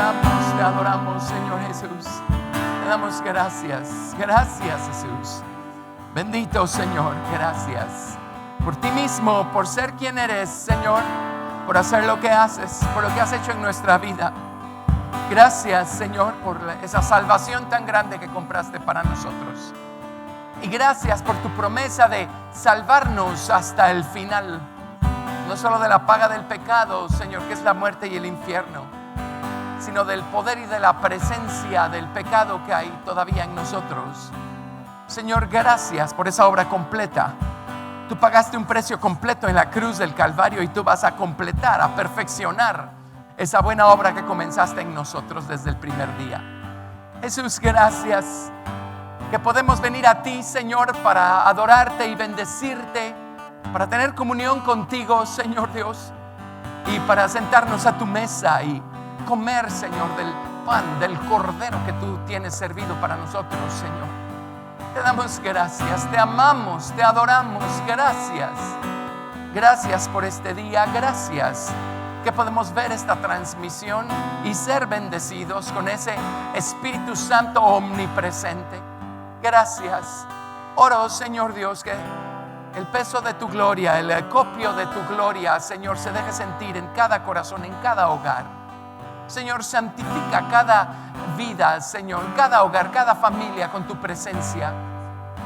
adoramos, Señor Jesús. Te damos gracias. Gracias, Jesús. Bendito Señor, gracias por ti mismo, por ser quien eres, Señor, por hacer lo que haces, por lo que has hecho en nuestra vida. Gracias, Señor, por esa salvación tan grande que compraste para nosotros. Y gracias por tu promesa de salvarnos hasta el final. No solo de la paga del pecado, Señor, que es la muerte y el infierno, sino del poder y de la presencia del pecado que hay todavía en nosotros. Señor, gracias por esa obra completa. Tú pagaste un precio completo en la cruz del Calvario y tú vas a completar, a perfeccionar esa buena obra que comenzaste en nosotros desde el primer día. Jesús, gracias que podemos venir a ti, Señor, para adorarte y bendecirte, para tener comunión contigo, Señor Dios, y para sentarnos a tu mesa y comer, Señor, del pan, del cordero que tú tienes servido para nosotros, Señor. Te damos gracias, te amamos, te adoramos, gracias. Gracias por este día, gracias que podemos ver esta transmisión y ser bendecidos con ese Espíritu Santo omnipresente. Gracias. Oro, Señor Dios, que el peso de tu gloria, el acopio de tu gloria, Señor, se deje sentir en cada corazón, en cada hogar. Señor, santifica cada vida, Señor, cada hogar, cada familia con tu presencia.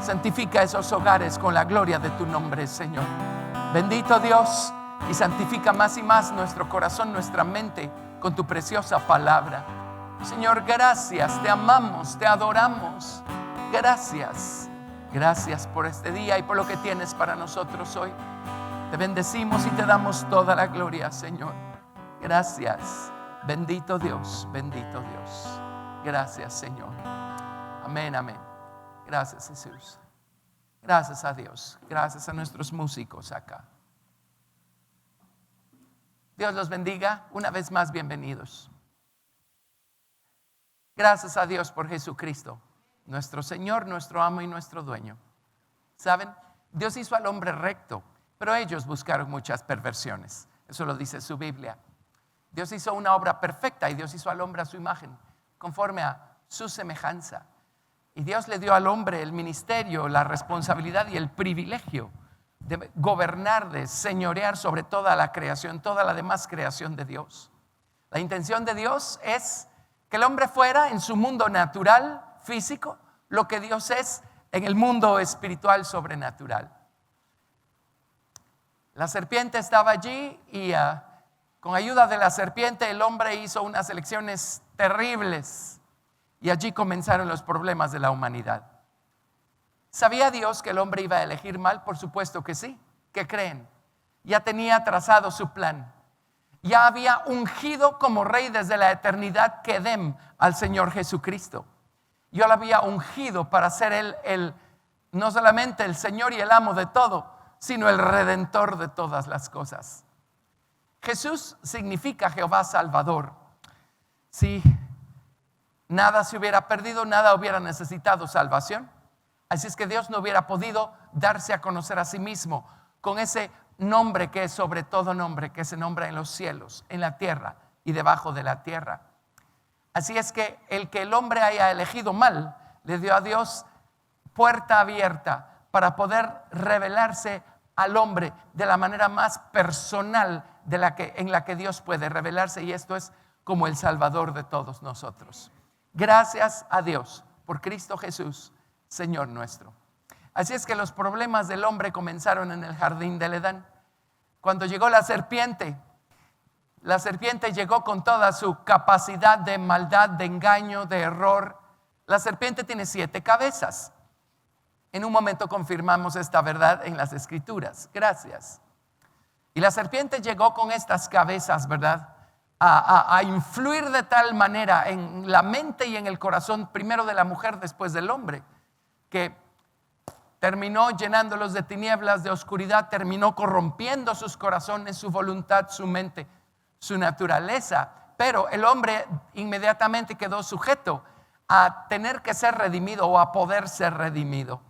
Santifica esos hogares con la gloria de tu nombre, Señor. Bendito Dios, y santifica más y más nuestro corazón, nuestra mente con tu preciosa palabra. Señor, gracias, te amamos, te adoramos. Gracias, gracias por este día y por lo que tienes para nosotros hoy. Te bendecimos y te damos toda la gloria, Señor. Gracias. Bendito Dios, bendito Dios. Gracias, Señor. Amén, amén. Gracias, Jesús. Gracias a Dios. Gracias a nuestros músicos acá. Dios los bendiga. Una vez más, bienvenidos. Gracias a Dios por Jesucristo, nuestro Señor, nuestro amo y nuestro dueño. ¿Saben? Dios hizo al hombre recto, pero ellos buscaron muchas perversiones. Eso lo dice su Biblia. Dios hizo una obra perfecta y Dios hizo al hombre a su imagen, conforme a su semejanza. Y Dios le dio al hombre el ministerio, la responsabilidad y el privilegio de gobernar, de señorear sobre toda la creación, toda la demás creación de Dios. La intención de Dios es que el hombre fuera en su mundo natural, físico, lo que Dios es en el mundo espiritual, sobrenatural. La serpiente estaba allí y con ayuda de la serpiente el hombre hizo unas elecciones terribles y allí comenzaron los problemas de la humanidad. ¿Sabía Dios que el hombre iba a elegir mal? Por supuesto que sí. ¿Qué creen? Ya tenía trazado su plan. Ya había ungido como rey desde la eternidad Kedem al Señor Jesucristo. Yo lo había ungido para ser él no solamente el Señor y el amo de todo, sino el redentor de todas las cosas. Jesús significa Jehová Salvador. Si nada se hubiera perdido, nada hubiera necesitado salvación. Así es que Dios no hubiera podido darse a conocer a sí mismo con ese nombre que es sobre todo nombre, que se nombra en los cielos, en la tierra y debajo de la tierra. Así es que el hombre haya elegido mal, le dio a Dios puerta abierta para poder revelarse al hombre de la manera más personal en la que Dios puede revelarse, y esto es como el Salvador de todos nosotros. Gracias a Dios por Cristo Jesús, Señor nuestro. Así es que los problemas del hombre comenzaron en el jardín del Edén. Cuando llegó la serpiente llegó con toda su capacidad de maldad, de engaño, de error. La serpiente tiene 7 cabezas. En un momento confirmamos esta verdad en las Escrituras. Gracias. Y la serpiente llegó con estas cabezas, ¿verdad? A influir de tal manera en la mente y en el corazón, primero de la mujer, después del hombre, que terminó llenándolos de tinieblas, de oscuridad, terminó corrompiendo sus corazones, su voluntad, su mente, su naturaleza. Pero el hombre inmediatamente quedó sujeto a tener que ser redimido o a poder ser redimido.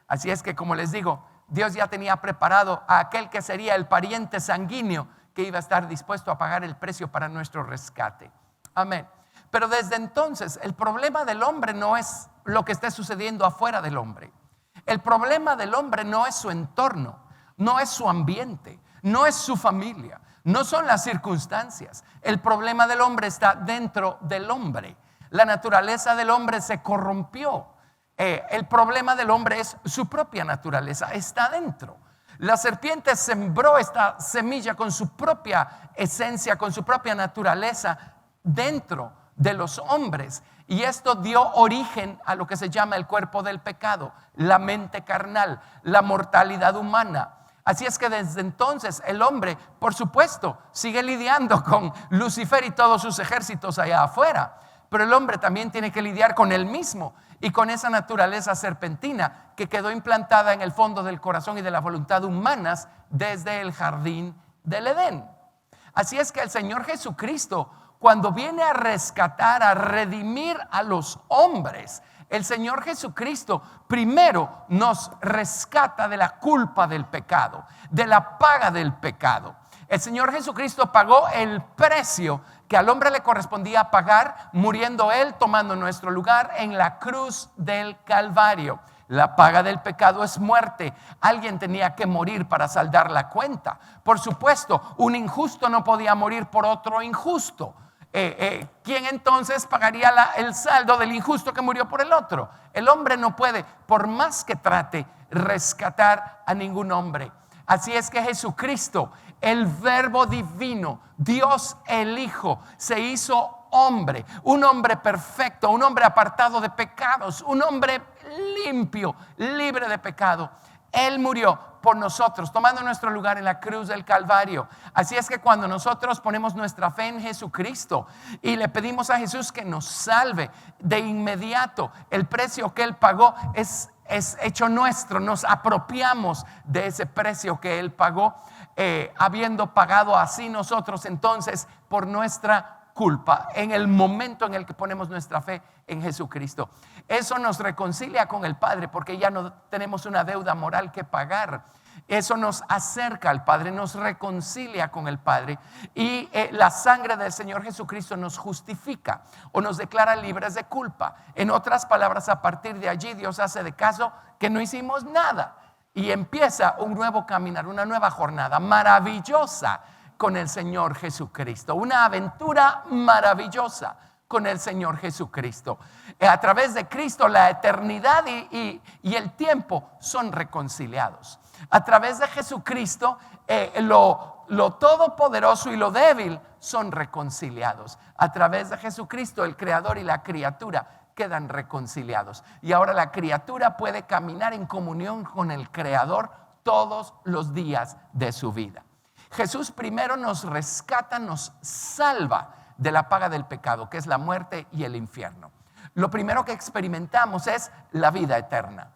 Así es que, como les digo, Dios ya tenía preparado a aquel que sería el pariente sanguíneo que iba a estar dispuesto a pagar el precio para nuestro rescate. Amén. Pero desde entonces el problema del hombre no es lo que esté sucediendo afuera del hombre. El problema del hombre no es su entorno, no es su ambiente, no es su familia, no son las circunstancias. El problema del hombre está dentro del hombre. La naturaleza del hombre se corrompió. El problema del hombre es su propia naturaleza, está dentro. La serpiente sembró esta semilla con su propia esencia, con su propia naturaleza dentro de los hombres. Y esto dio origen a lo que se llama el cuerpo del pecado, la mente carnal, la mortalidad humana. Así es que desde entonces el hombre, por supuesto, sigue lidiando con Lucifer y todos sus ejércitos allá afuera. Pero el hombre también tiene que lidiar con él mismo y con esa naturaleza serpentina que quedó implantada en el fondo del corazón y de la voluntad humanas desde el jardín del Edén. Así es que el Señor Jesucristo, cuando viene a rescatar, a redimir a los hombres, el Señor Jesucristo primero nos rescata de la culpa del pecado, de la paga del pecado. El Señor Jesucristo pagó el precio que al hombre le correspondía pagar, muriendo Él, tomando nuestro lugar en la cruz del Calvario. La paga del pecado es muerte. Alguien tenía que morir para saldar la cuenta. Por supuesto, un injusto no podía morir por otro injusto. ¿Quién entonces pagaría el saldo del injusto que murió por el otro? El hombre no puede, por más que trate, rescatar a ningún hombre. Así es que Jesucristo, el Verbo divino, Dios el Hijo, se hizo hombre, un hombre perfecto, un hombre apartado de pecados, un hombre limpio, libre de pecado. Él murió por nosotros, tomando nuestro lugar en la cruz del Calvario. Así es que cuando nosotros ponemos nuestra fe en Jesucristo y le pedimos a Jesús que nos salve, de inmediato el precio que Él pagó es hecho nuestro. Nos apropiamos de ese precio que Él pagó, habiendo pagado así nosotros entonces por nuestra culpa en el momento en el que ponemos nuestra fe en Jesucristo. Eso nos reconcilia con el Padre porque ya no tenemos una deuda moral que pagar. Eso nos acerca al Padre, nos reconcilia con el Padre y la sangre del Señor Jesucristo nos justifica o nos declara libres de culpa. En otras palabras, a partir de allí Dios hace de caso que no hicimos nada y empieza un nuevo caminar, una nueva jornada maravillosa con el Señor Jesucristo, una aventura maravillosa con el Señor Jesucristo. A través de Cristo la eternidad y el tiempo son reconciliados. A través de Jesucristo lo todopoderoso y lo débil son reconciliados. A través de Jesucristo el creador y la criatura quedan reconciliados. Y ahora la criatura puede caminar en comunión con el creador todos los días de su vida. Jesús primero nos rescata, nos salva de la paga del pecado, que es la muerte y el infierno. Lo primero que experimentamos es la vida eterna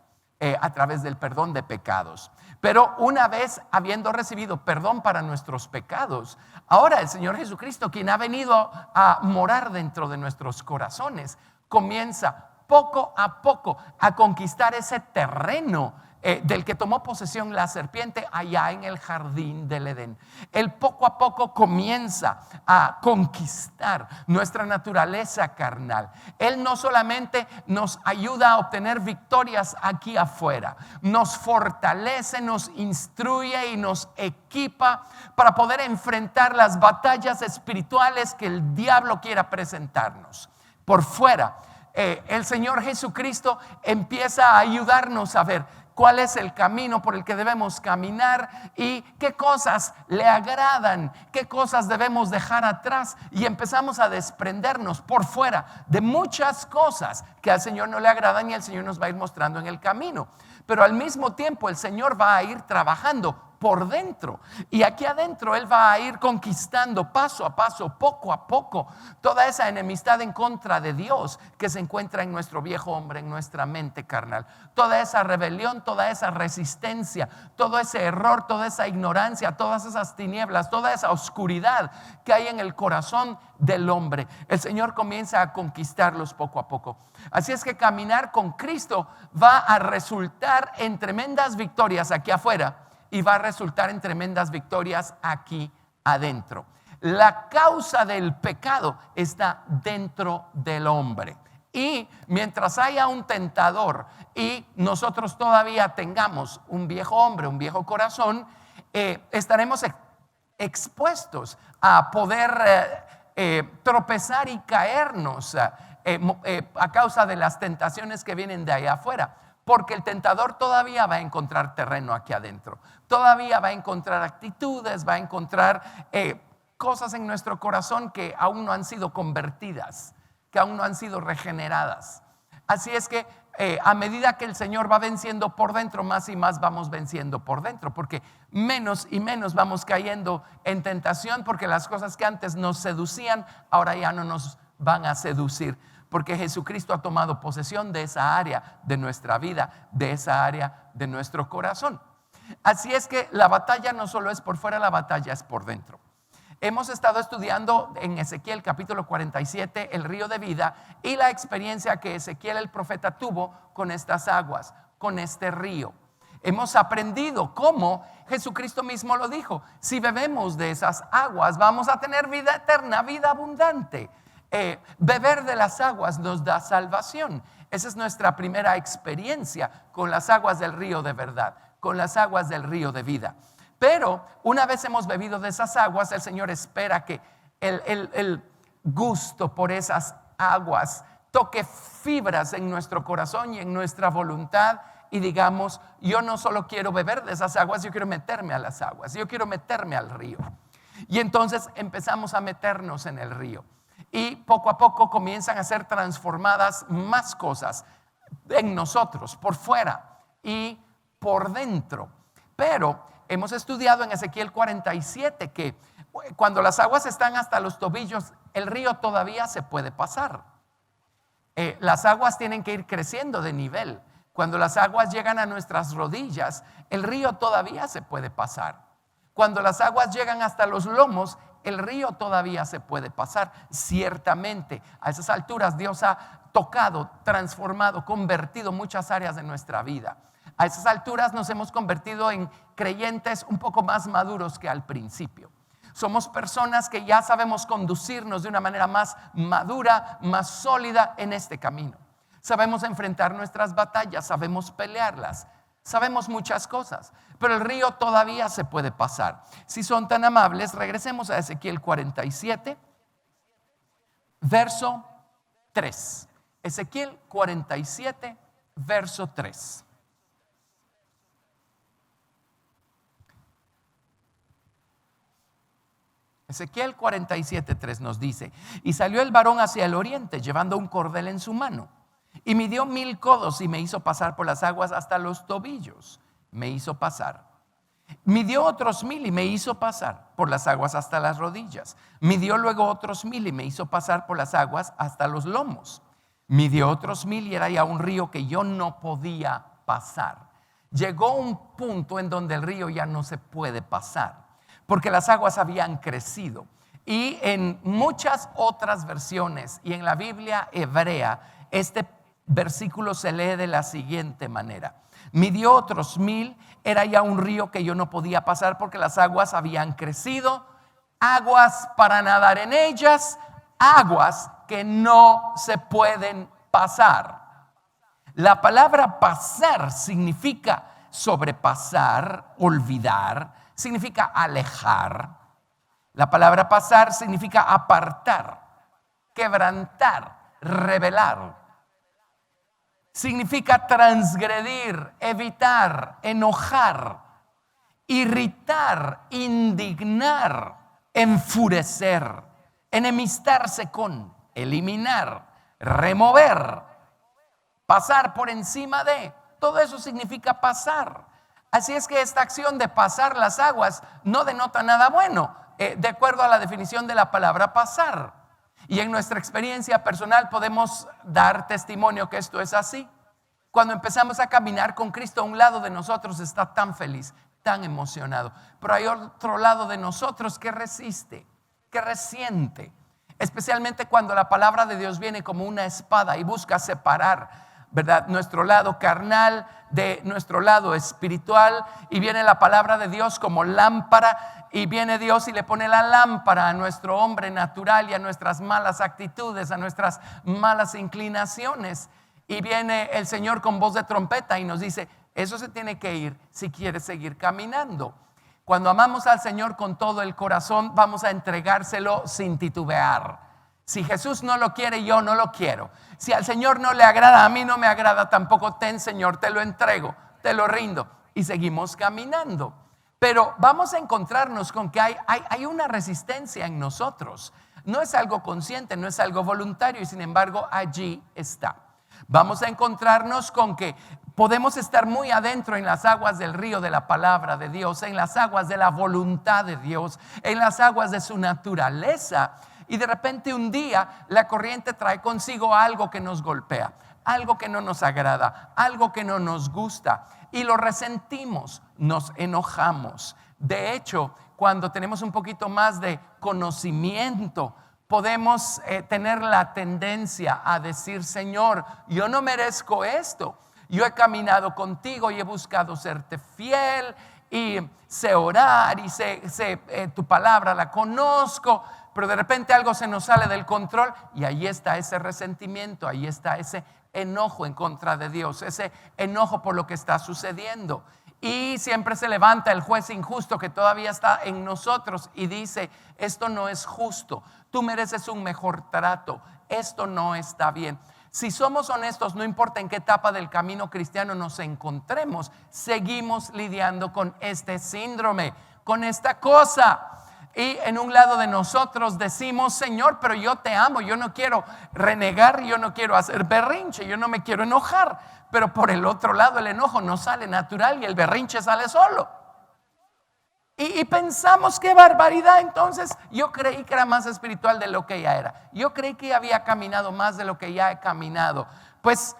a través del perdón de pecados. Pero una vez habiendo recibido perdón para nuestros pecados, ahora el Señor Jesucristo, quien ha venido a morar dentro de nuestros corazones, comienza poco a poco a conquistar ese terreno del que tomó posesión la serpiente allá en el jardín del Edén. Él poco a poco comienza a conquistar nuestra naturaleza carnal. Él no solamente nos ayuda a obtener victorias aquí afuera, nos fortalece, nos instruye y nos equipa para poder enfrentar las batallas espirituales que el diablo quiera presentarnos. Por fuera, el Señor Jesucristo empieza a ayudarnos a ver cuál es el camino por el que debemos caminar y qué cosas le agradan, qué cosas debemos dejar atrás, y empezamos a desprendernos por fuera de muchas cosas que al Señor no le agradan y el Señor nos va a ir mostrando en el camino. Pero al mismo tiempo el Señor va a ir trabajando por dentro, y aquí adentro Él va a ir conquistando paso a paso, poco a poco, toda esa enemistad en contra de Dios que se encuentra en nuestro viejo hombre, en nuestra mente carnal. Toda esa rebelión, toda esa resistencia, todo ese error, toda esa ignorancia, todas esas tinieblas, toda esa oscuridad que hay en el corazón del hombre, el Señor comienza a conquistarlos poco a poco. Así es que caminar con Cristo va a resultar en tremendas victorias aquí afuera y va a resultar en tremendas victorias aquí adentro. La causa del pecado está dentro del hombre. Y mientras haya un tentador y nosotros todavía tengamos un viejo hombre, un viejo corazón, estaremos expuestos a poder tropezar y caernos a causa de las tentaciones que vienen de allá afuera. Porque el tentador todavía va a encontrar terreno aquí adentro. Todavía va a encontrar actitudes, va a encontrar cosas en nuestro corazón que aún no han sido convertidas, que aún no han sido regeneradas. Así es que a medida que el Señor va venciendo por dentro, más y más vamos venciendo por dentro, porque menos y menos vamos cayendo en tentación, porque las cosas que antes nos seducían, ahora ya no nos van a seducir, porque Jesucristo ha tomado posesión de esa área de nuestra vida, de esa área de nuestro corazón. Así es que la batalla no solo es por fuera, la batalla es por dentro. Hemos estado estudiando en Ezequiel capítulo 47 el río de vida y la experiencia que Ezequiel el profeta tuvo con estas aguas, con este río. Hemos aprendido cómo Jesucristo mismo lo dijo: si bebemos de esas aguas vamos a tener vida eterna, vida abundante. Beber de las aguas nos da salvación. Esa es nuestra primera experiencia con las aguas del río de verdad, con las aguas del río de vida. Pero una vez hemos bebido de esas aguas, el Señor espera que el gusto por esas aguas toque fibras en nuestro corazón y en nuestra voluntad, y digamos: yo no solo quiero beber de esas aguas, yo quiero meterme a las aguas, yo quiero meterme al río. Y entonces empezamos a meternos en el río. Y poco a poco comienzan a ser transformadas más cosas en nosotros, por fuera y por dentro. Pero hemos estudiado en Ezequiel 47 que cuando las aguas están hasta los tobillos, el río todavía se puede pasar. Las aguas tienen que ir creciendo de nivel. Cuando las aguas llegan a nuestras rodillas, el río todavía se puede pasar. Cuando las aguas llegan hasta los lomos, el río todavía se puede pasar. Ciertamente, a esas alturas Dios ha tocado, transformado, convertido muchas áreas de nuestra vida. A esas alturas nos hemos convertido en creyentes un poco más maduros que al principio. Somos personas que ya sabemos conducirnos de una manera más madura, más sólida en este camino. Sabemos enfrentar nuestras batallas, sabemos pelearlas, sabemos muchas cosas, pero el río todavía se puede pasar. Si son tan amables, regresemos a Ezequiel 47, verso 3. Ezequiel 47, verso 3. Ezequiel 47:3 nos dice: y salió el varón hacia el oriente llevando un cordel en su mano, y midió 1000 codos y me hizo pasar por las aguas hasta los tobillos. Me hizo pasar. Midió otros 1000 y me hizo pasar por las aguas hasta las rodillas. Midió luego otros 1000 y me hizo pasar por las aguas hasta los lomos. Midió otros 1000 y era ya un río que yo no podía pasar. Llegó un punto en donde el río ya no se puede pasar, porque las aguas habían crecido. Y en muchas otras versiones y en la Biblia hebrea, este versículo se lee de la siguiente manera: midió otros 1000, era ya un río que yo no podía pasar porque las aguas habían crecido, aguas para nadar en ellas, aguas que no se pueden pasar. La palabra pasar significa sobrepasar, olvidar, significa alejar. La palabra pasar significa apartar, quebrantar, revelar. Significa transgredir, evitar, enojar, irritar, indignar, enfurecer, enemistarse con, eliminar, remover, pasar por encima de. Todo eso significa pasar. Así es que esta acción de pasar las aguas no denota nada bueno, de acuerdo a la definición de la palabra pasar. Y en nuestra experiencia personal podemos dar testimonio que esto es así. Cuando empezamos a caminar con Cristo, un lado de nosotros está tan feliz, tan emocionado, pero hay otro lado de nosotros que resiste, que resiente, especialmente cuando la palabra de Dios viene como una espada y busca separar, ¿verdad? Nuestro lado carnal de nuestro lado espiritual, y viene la palabra de Dios como lámpara, y viene Dios y le pone la lámpara a nuestro hombre natural y a nuestras malas actitudes, a nuestras malas inclinaciones, y viene el Señor con voz de trompeta y nos dice: eso se tiene que ir si quieres seguir caminando. Cuando amamos al Señor con todo el corazón, vamos a entregárselo sin titubear. Si Jesús no lo quiere, yo no lo quiero. Si al Señor no le agrada, a mí no me agrada tampoco. Ten, Señor, te lo entrego, te lo rindo, y seguimos caminando. Pero vamos a encontrarnos con que hay una resistencia en nosotros. No es algo consciente, no es algo voluntario, y sin embargo allí está. Vamos a encontrarnos con que podemos estar muy adentro en las aguas del río de la palabra de Dios, en las aguas de la voluntad de Dios, en las aguas de su naturaleza, y de repente un día la corriente trae consigo algo que nos golpea, algo que no nos agrada, algo que no nos gusta, y lo resentimos, nos enojamos. De hecho, cuando tenemos un poquito más de conocimiento, podemos tener la tendencia a decir: Señor, yo no merezco esto. Yo he caminado contigo y he buscado serte fiel, y sé orar, y sé tu palabra la conozco, pero de repente algo se nos sale del control, y ahí está ese resentimiento, ahí está ese enojo en contra de Dios, ese enojo por lo que está sucediendo. Y siempre se levanta el juez injusto que todavía está en nosotros y dice: esto no es justo, tú mereces un mejor trato, esto no está bien. Si somos honestos, no importa en qué etapa del camino cristiano nos encontremos, seguimos lidiando con este síndrome, con esta cosa. Y en un lado de nosotros decimos: Señor, pero yo te amo, yo no quiero renegar, yo no quiero hacer berrinche, yo no me quiero enojar. Pero por el otro lado el enojo no sale natural y el berrinche sale solo. Y pensamos: qué barbaridad. Entonces yo creí que era más espiritual de lo que ya era. Yo creí que había caminado más de lo que ya he caminado. Pues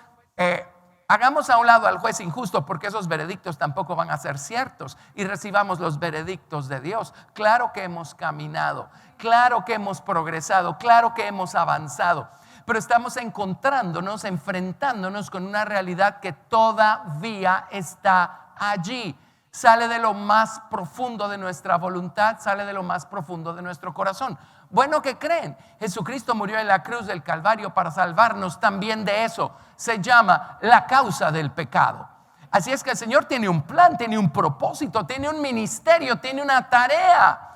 hagamos a un lado al juez injusto, porque esos veredictos tampoco van a ser ciertos, y recibamos los veredictos de Dios. Claro que hemos caminado, claro que hemos progresado, claro que hemos avanzado, pero estamos encontrándonos, enfrentándonos con una realidad que todavía está allí. Sale de lo más profundo de nuestra voluntad, sale de lo más profundo de nuestro corazón. Bueno, ¿qué creen? Jesucristo murió en la cruz del Calvario para salvarnos también de eso. Se llama la causa del pecado. Así es que el Señor tiene un plan, tiene un propósito, tiene un ministerio, tiene una tarea.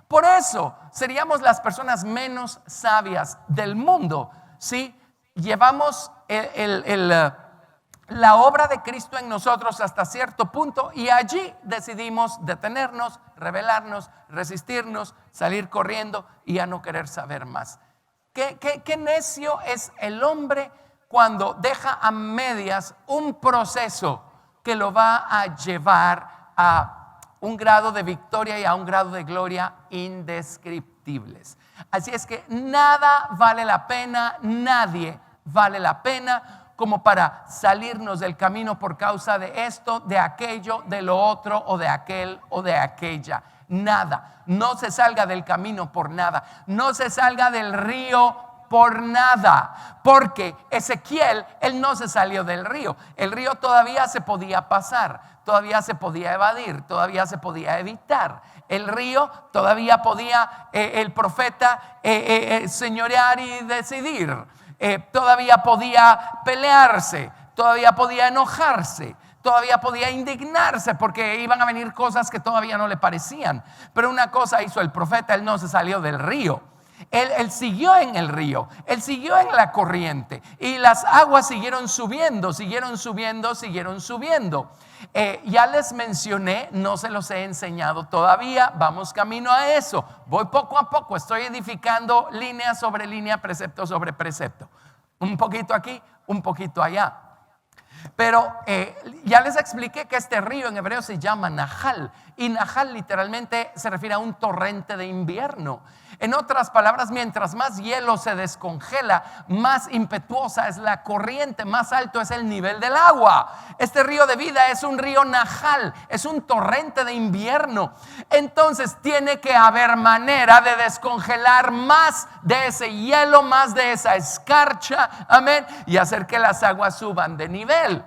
Por eso seríamos las personas menos sabias del mundo si llevamos la obra de Cristo en nosotros hasta cierto punto, y allí decidimos detenernos, rebelarnos, resistirnos, salir corriendo y ya no querer saber más. ¿Qué necio es el hombre cuando deja a medias un proceso que lo va a llevar a un grado de victoria y a un grado de gloria indescriptibles? Así es que nada vale la pena, nadie vale la pena como para salirnos del camino por causa de esto, de aquello, de lo otro, o de aquel o de aquella. Nada. No se salga del camino por nada. No se salga del río por nada. Porque Ezequiel, él no se salió del río. El río todavía se podía pasar, todavía se podía evadir, todavía se podía evitar. El río todavía podía el profeta señorear y decidir. Todavía podía pelearse, todavía podía enojarse, todavía podía indignarse, porque iban a venir cosas que todavía no le parecían. Pero una cosa hizo el profeta: él no se salió del río. Él siguió en el río, él siguió en la corriente, y las aguas siguieron subiendo, siguieron subiendo, siguieron subiendo. Ya les mencioné, no se los he enseñado todavía, vamos camino a eso. Voy poco a poco, estoy edificando línea sobre línea, precepto sobre precepto. Un poquito aquí, un poquito allá. Pero ya les expliqué que este río en hebreo se llama Nahal. Y Nahal literalmente se refiere a un torrente de invierno. En otras palabras, mientras más hielo se descongela, más impetuosa es la corriente, más alto es el nivel del agua. Este río de vida es un río Nahal, es un torrente de invierno. Entonces tiene que haber manera de descongelar más de ese hielo, más de esa escarcha, amén, y hacer que las aguas suban de nivel.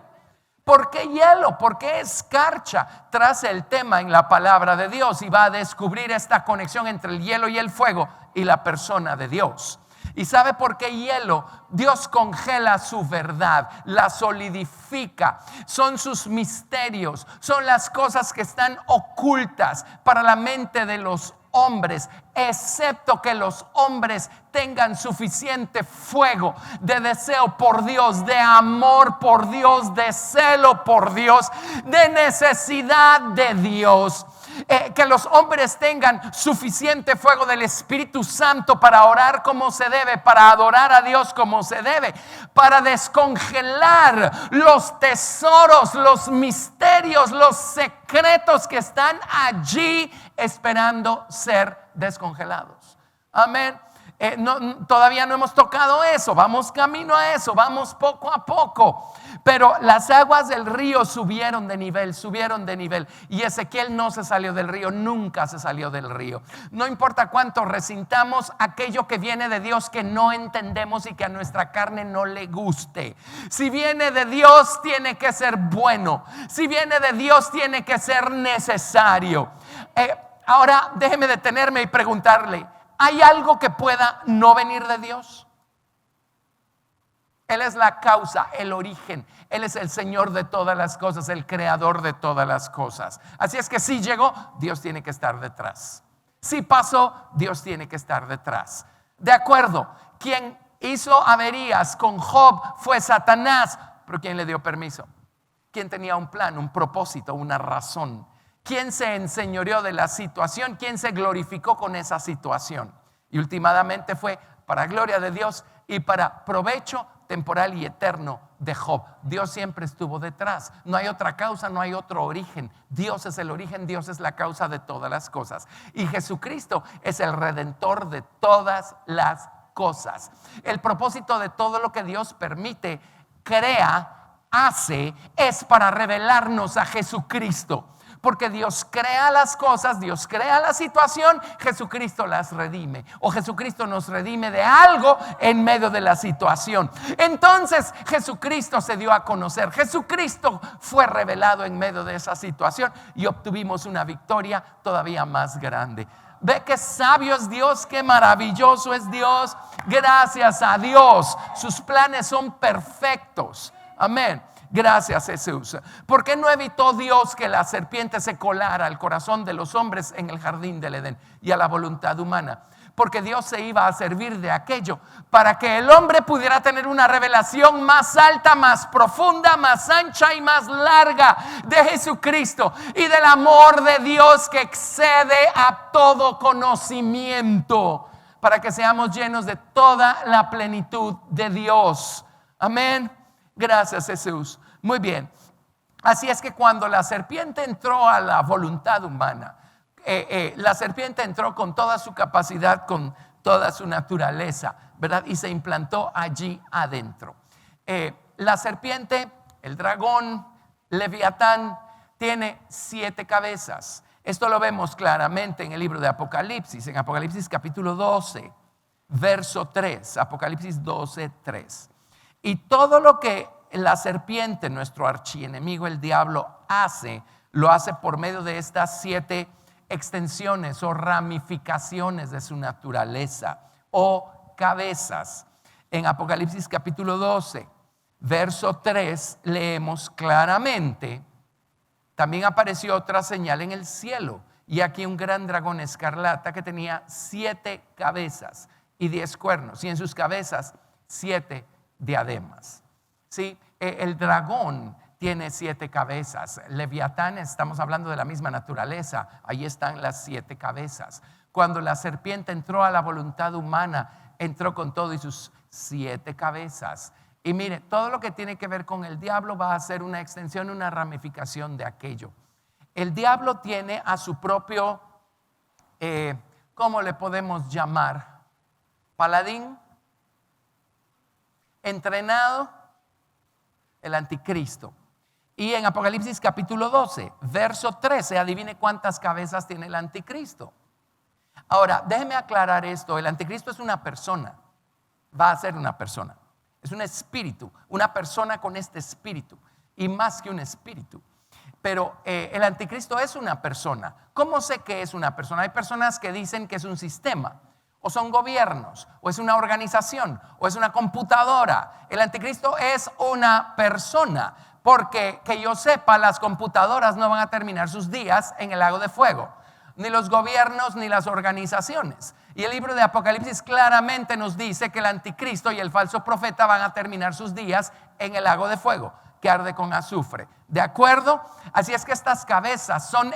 ¿Por qué hielo? ¿Por qué escarcha? Traza el tema en la palabra de Dios y va a descubrir esta conexión entre el hielo y el fuego y la persona de Dios. ¿Y sabe por qué hielo? Dios congela su verdad, la solidifica. Son sus misterios, son las cosas que están ocultas para la mente de los hombres, excepto que los hombres tengan suficiente fuego de deseo por Dios, de amor por Dios, de celo por Dios, de necesidad de Dios. Que los hombres tengan suficiente fuego del Espíritu Santo para orar como se debe, para adorar a Dios como se debe, para descongelar los tesoros, los misterios, los secretos que están allí esperando ser descongelados. Amén. Todavía no hemos tocado eso, vamos camino a eso, vamos poco a poco. Pero las aguas del río subieron de nivel. Y Ezequiel no se salió del río, nunca se salió del río. No importa cuánto resintamos aquello que viene de Dios que no entendemos y que a nuestra carne no le guste. Si viene de Dios, tiene que ser bueno. Si viene de Dios, tiene que ser necesario. Ahora déjeme detenerme y preguntarle: ¿hay algo que pueda no venir de Dios? Él es la causa, el origen. Él es el Señor de todas las cosas, el creador de todas las cosas. Así es que si llegó, Dios tiene que estar detrás. Si pasó, Dios tiene que estar detrás. De acuerdo, quien hizo averías con Job fue Satanás, pero ¿quién le dio permiso? ¿Quién tenía un plan, un propósito, una razón? ¿Quién se enseñoreó de la situación? ¿Quién se glorificó con esa situación? Y últimamente fue para gloria de Dios y para provecho temporal y eterno de Job. Dios siempre estuvo detrás. No hay otra causa, no hay otro origen. Dios es el origen, Dios es la causa de todas las cosas. Y Jesucristo es el redentor de todas las cosas. El propósito de todo lo que Dios permite, crea, hace, es para revelarnos a Jesucristo. Porque Dios crea las cosas, Dios crea la situación, Jesucristo las redime. O Jesucristo nos redime de algo en medio de la situación. Entonces Jesucristo se dio a conocer. Jesucristo fue revelado en medio de esa situación y obtuvimos una victoria todavía más grande. Ve qué sabio es Dios, qué maravilloso es Dios. Gracias a Dios, sus planes son perfectos. Amén. Gracias, Jesús. ¿Por qué no evitó Dios que la serpiente se colara al corazón de los hombres en el jardín del Edén y a la voluntad humana? Porque Dios se iba a servir de aquello para que el hombre pudiera tener una revelación más alta, más profunda, más ancha y más larga de Jesucristo y del amor de Dios que excede a todo conocimiento, para que seamos llenos de toda la plenitud de Dios. Amén. Gracias, Jesús. Muy bien. Así es que cuando la serpiente entró a la voluntad humana, la serpiente entró con toda su capacidad, con toda su naturaleza, ¿verdad? Y se implantó allí adentro. La serpiente, el dragón, Leviatán, tiene 7 cabezas. Esto lo vemos claramente en el libro de Apocalipsis, en Apocalipsis capítulo 12, verso 3. Apocalipsis 12, 3. Y todo lo que la serpiente, nuestro archienemigo, el diablo, hace, lo hace por medio de estas 7 extensiones o ramificaciones de su naturaleza o cabezas. En Apocalipsis capítulo 12, verso 3, leemos claramente: también apareció otra señal en el cielo, y aquí un gran dragón escarlata que tenía 7 cabezas y 10 cuernos, y en sus cabezas 7 diademas. ¿Sí? El dragón tiene 7 cabezas. Leviatán, estamos hablando de la misma naturaleza. Ahí están las 7 cabezas. Cuando la serpiente entró a la voluntad humana, entró con todo y sus 7 cabezas. Y mire, todo lo que tiene que ver con el diablo va a ser una extensión, una ramificación de aquello. El diablo tiene a su propio, ¿cómo le podemos llamar? Paladín, entrenado, el anticristo. Y en Apocalipsis capítulo 12, verso 13, adivine cuántas cabezas tiene el anticristo. Ahora, déjeme aclarar esto, el anticristo es una persona, va a ser una persona, es un espíritu, una persona con este espíritu y más que un espíritu. Pero el anticristo es una persona. ¿Cómo sé que es una persona? Hay personas que dicen que es un sistema, o son gobiernos, o es una organización, o es una computadora. El anticristo es una persona, porque que yo sepa, las computadoras no van a terminar sus días en el lago de fuego, ni los gobiernos ni las organizaciones. Y el libro de Apocalipsis claramente nos dice que el anticristo y el falso profeta van a terminar sus días en el lago de fuego que arde con azufre. ¿De acuerdo? Así es que estas cabezas son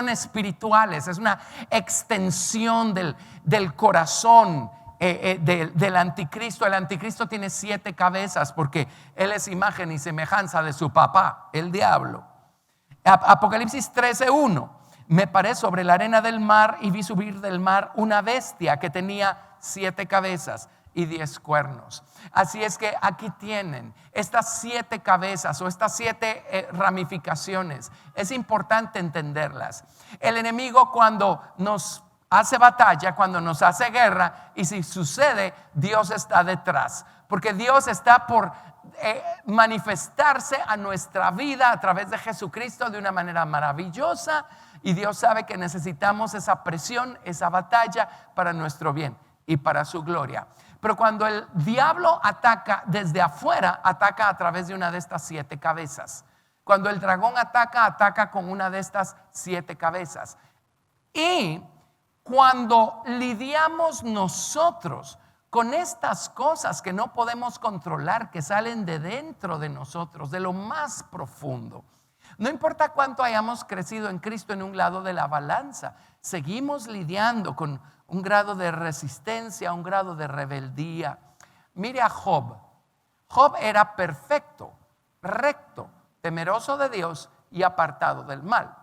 espirituales, es una extensión del corazón del anticristo. El anticristo tiene 7 cabezas porque él es imagen y semejanza de su papá, el diablo. Apocalipsis 13:1. Me paré sobre la arena del mar y vi subir del mar una bestia que tenía 7 cabezas y 10 cuernos. Así es que aquí tienen estas 7 cabezas o estas 7 ramificaciones. Es importante entenderlas. El enemigo, cuando nos hace batalla, cuando nos hace guerra, y si sucede, Dios está detrás, porque Dios está por manifestarse a nuestra vida a través de Jesucristo de una manera maravillosa. Y Dios sabe que necesitamos esa presión, esa batalla para nuestro bien y para su gloria. Pero cuando el diablo ataca desde afuera, ataca a través de una de estas 7 cabezas. Cuando el dragón ataca, ataca con una de estas 7 cabezas. Y cuando lidiamos nosotros con estas cosas que no podemos controlar, que salen de dentro de nosotros, de lo más profundo, no importa cuánto hayamos crecido en Cristo en un lado de la balanza, seguimos lidiando con un grado de resistencia, un grado de rebeldía. Mire a Job. Job era perfecto, recto, temeroso de Dios y apartado del mal.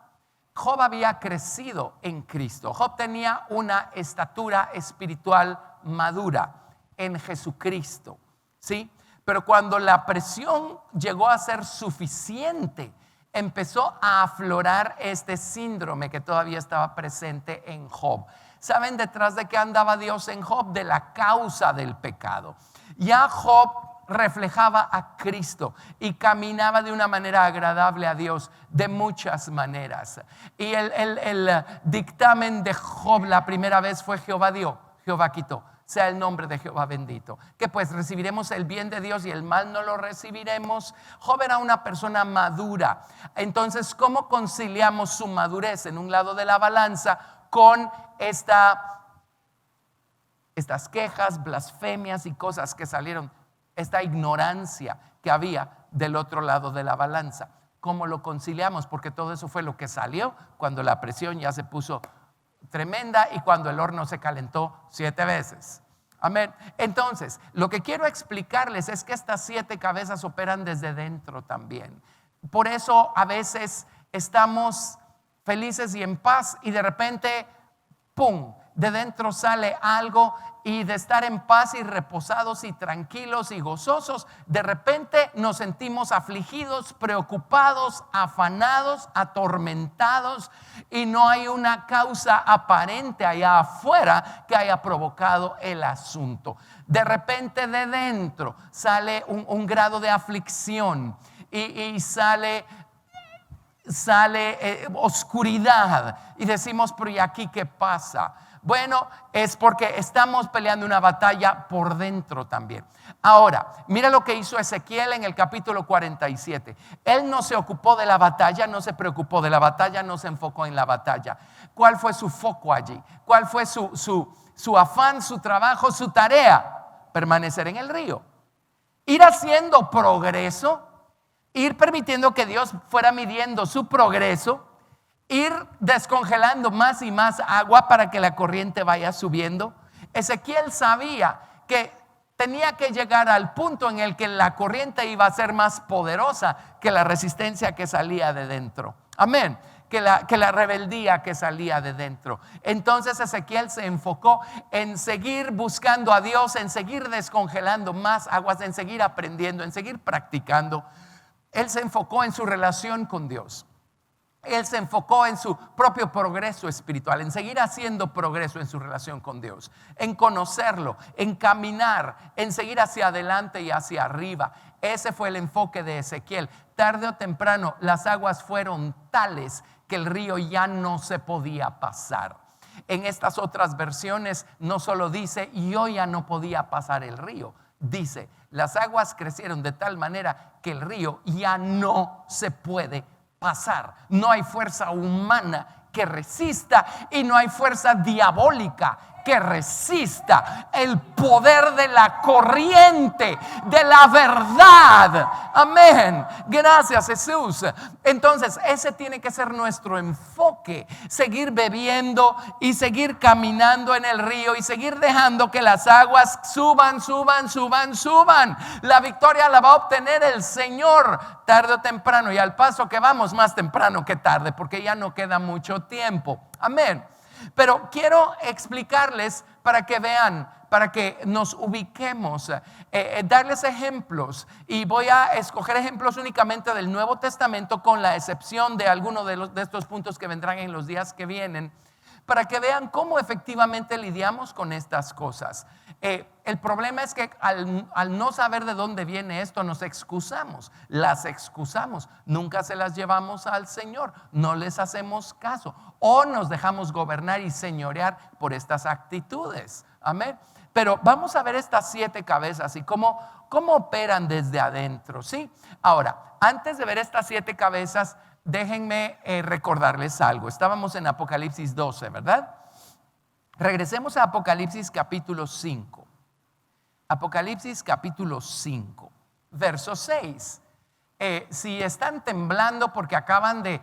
Job había crecido en Cristo. Job tenía una estatura espiritual madura en Jesucristo, ¿sí? Pero cuando la presión llegó a ser suficiente, empezó a aflorar este síndrome que todavía estaba presente en Job. ¿Saben detrás de qué andaba Dios en Job? De la causa del pecado. Ya Job reflejaba a Cristo y caminaba de una manera agradable a Dios de muchas maneras. Y el dictamen de Job la primera vez fue: Jehová dio, Jehová quitó. Sea el nombre de Jehová bendito. Que pues recibiremos el bien de Dios y el mal no lo recibiremos. Job era una persona madura. Entonces, ¿cómo conciliamos su madurez en un lado de la balanza con estas quejas, blasfemias y cosas que salieron, esta ignorancia que había del otro lado de la balanza? ¿Cómo lo conciliamos? Porque todo eso fue lo que salió cuando la presión ya se puso tremenda y cuando el horno se calentó 7 veces. Amén. Entonces, lo que quiero explicarles es que estas 7 cabezas operan desde dentro también. Por eso a veces estamos felices y en paz y de repente, ¡pum!, de dentro sale algo, y de estar en paz y reposados y tranquilos y gozosos, de repente nos sentimos afligidos, preocupados, afanados, atormentados, y no hay una causa aparente allá afuera que haya provocado el asunto. De repente de dentro sale un grado de aflicción y sale oscuridad, y decimos: pero ¿y aquí qué pasa? Bueno, es porque estamos peleando una batalla por dentro también. Ahora, mira lo que hizo Ezequiel en el capítulo 47. Él no se ocupó de la batalla, no se preocupó de la batalla, no se enfocó en la batalla. ¿Cuál fue su foco allí? ¿Cuál fue su afán, su trabajo, su tarea? Permanecer en el río, ir haciendo progreso, ir permitiendo que Dios fuera midiendo su progreso, ir descongelando más y más agua para que la corriente vaya subiendo. Ezequiel sabía que tenía que llegar al punto en el que la corriente iba a ser más poderosa que la resistencia que salía de dentro. Amén. Que la rebeldía que salía de dentro. Entonces Ezequiel se enfocó en seguir buscando a Dios, en seguir descongelando más aguas, en seguir aprendiendo, en seguir practicando. Él se enfocó en su relación con Dios. Él se enfocó en su propio progreso espiritual, en seguir haciendo progreso en su relación con Dios, en conocerlo, en caminar, en seguir hacia adelante y hacia arriba. Ese fue el enfoque de Ezequiel. Tarde o temprano las aguas fueron tales que el río ya no se podía pasar. En estas otras versiones no solo dice y yo ya no podía pasar el río, dice las aguas crecieron de tal manera que el río ya no se puede pasar. No hay fuerza humana que resista y no hay fuerza diabólica que resista el poder de la corriente, de la verdad. Amén. Gracias, Jesús. Entonces, ese tiene que ser nuestro enfoque. Seguir bebiendo y seguir caminando en el río y seguir dejando que las aguas suban. La victoria la va a obtener el Señor tarde o temprano, y al paso que vamos, más temprano que tarde, porque ya no queda mucho tiempo. Amén. Pero quiero explicarles para que vean, para que nos ubiquemos, darles ejemplos, y voy a escoger ejemplos únicamente del Nuevo Testamento, con la excepción de algunos de estos puntos que vendrán en los días que vienen, para que vean cómo efectivamente lidiamos con estas cosas. El problema es que al no saber de dónde viene esto, nos excusamos, las excusamos, nunca se las llevamos al Señor, no les hacemos caso, o nos dejamos gobernar y señorear por estas actitudes. Amén. Pero vamos a ver estas 7 cabezas y cómo operan desde adentro, ¿sí? Ahora, antes de ver estas 7 cabezas, déjenme recordarles algo. Estábamos en Apocalipsis 12, ¿verdad? Regresemos a Apocalipsis capítulo 5. Apocalipsis capítulo 5, verso 6. Si están temblando porque acaban de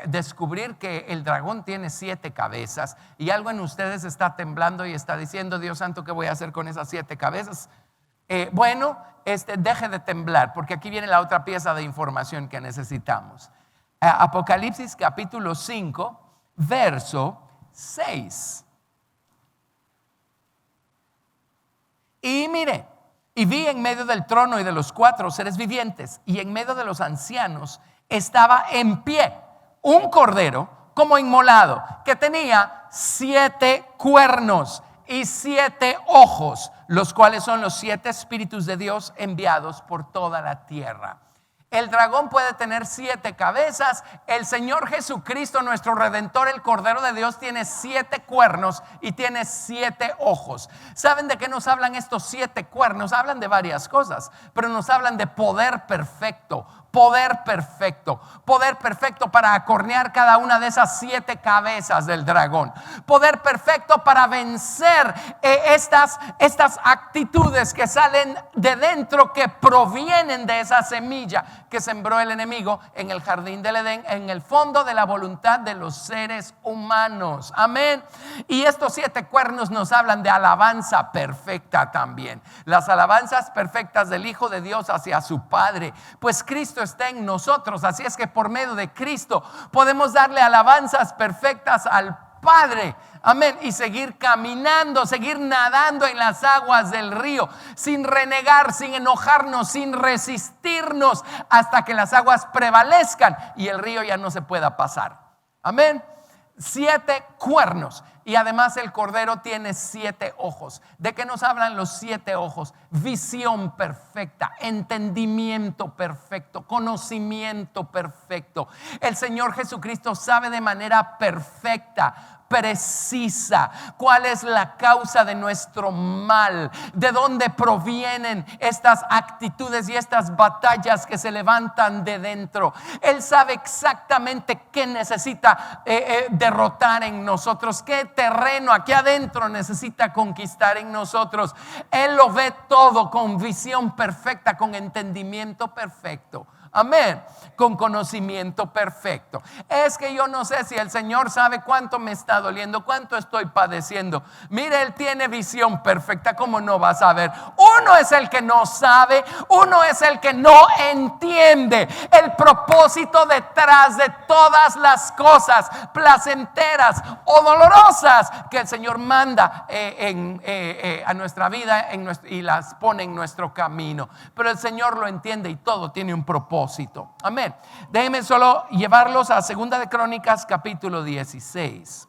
descubrir que el dragón tiene 7 cabezas y algo en ustedes está temblando y está diciendo: Dios santo, ¿qué voy a hacer con esas 7 cabezas? Deje de temblar, porque aquí viene la otra pieza de información que necesitamos. Apocalipsis capítulo 5, verso 6. Y mire, y vi en medio del trono y de los 4 seres vivientes y en medio de los ancianos estaba en pie un cordero como inmolado, que tenía 7 cuernos y 7 ojos, los cuales son los 7 espíritus de Dios enviados por toda la tierra. El dragón puede tener 7 cabezas. El Señor Jesucristo, nuestro Redentor, el Cordero de Dios, tiene 7 cuernos y tiene 7 ojos. ¿Saben de qué nos hablan estos 7 cuernos? Hablan de varias cosas, pero nos hablan de poder perfecto. Poder perfecto para acornear cada una de esas 7 cabezas del dragón. Poder perfecto para vencer estas actitudes que salen de dentro, que provienen de esa semilla que sembró el enemigo en el jardín del Edén, en el fondo de la voluntad de los seres humanos. Amén. Y estos 7 cuernos nos hablan de alabanza perfecta también. Las alabanzas perfectas del Hijo de Dios hacia su Padre. Pues Cristo está en nosotros, así es que por medio de Cristo podemos darle alabanzas perfectas al Padre. Amén. Y seguir caminando, seguir nadando en las aguas del río, sin renegar, sin enojarnos, sin resistirnos, hasta que las aguas prevalezcan y el río ya no se pueda pasar. Amén. 7 cuernos. Y además el cordero tiene 7 ojos. ¿De qué nos hablan los 7 ojos? Visión perfecta, entendimiento perfecto, conocimiento perfecto. El Señor Jesucristo sabe de manera perfecta, precisa, cuál es la causa de nuestro mal, de dónde provienen estas actitudes y estas batallas que se levantan de dentro. Él sabe exactamente qué necesita derrotar en nosotros, qué terreno aquí adentro necesita conquistar en nosotros. Él lo ve todo con visión perfecta, con entendimiento perfecto. Amén. Con conocimiento perfecto. Es que yo no sé si el Señor sabe cuánto me está doliendo, cuánto estoy padeciendo. Mire, Él tiene visión perfecta. ¿Cómo no va a saber? Uno es el que no sabe, uno es el que no entiende el propósito detrás de todas las cosas placenteras o dolorosas que el Señor manda a nuestra vida y las pone en nuestro camino. Pero el Señor lo entiende y todo tiene un propósito. Amén. Déjenme solo llevarlos a Segunda de Crónicas capítulo 16.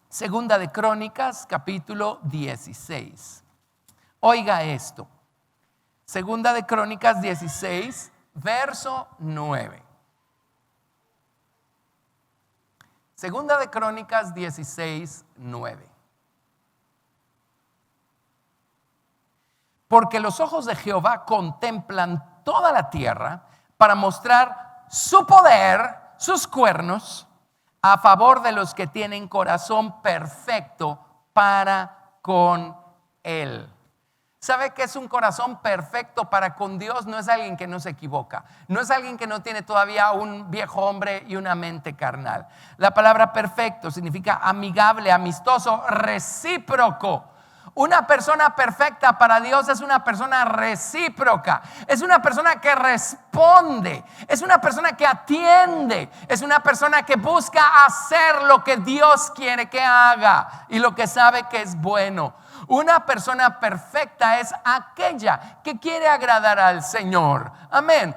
Segunda de Crónicas capítulo 16. Oiga esto. Segunda de Crónicas 16, verso 9. Segunda de Crónicas 16, 9. Porque los ojos de Jehová contemplan toda la tierra para mostrar su poder, sus cuernos, a favor de los que tienen corazón perfecto para con Él. ¿Sabe qué es un corazón perfecto para con Dios? No es alguien que no se equivoca, no es alguien que no tiene todavía un viejo hombre y una mente carnal. La palabra perfecto significa amigable, amistoso, recíproco. Una persona perfecta para Dios es una persona recíproca, es una persona que responde, es una persona que atiende, es una persona que busca hacer lo que Dios quiere que haga y lo que sabe que es bueno. Una persona perfecta es aquella que quiere agradar al Señor. Amén.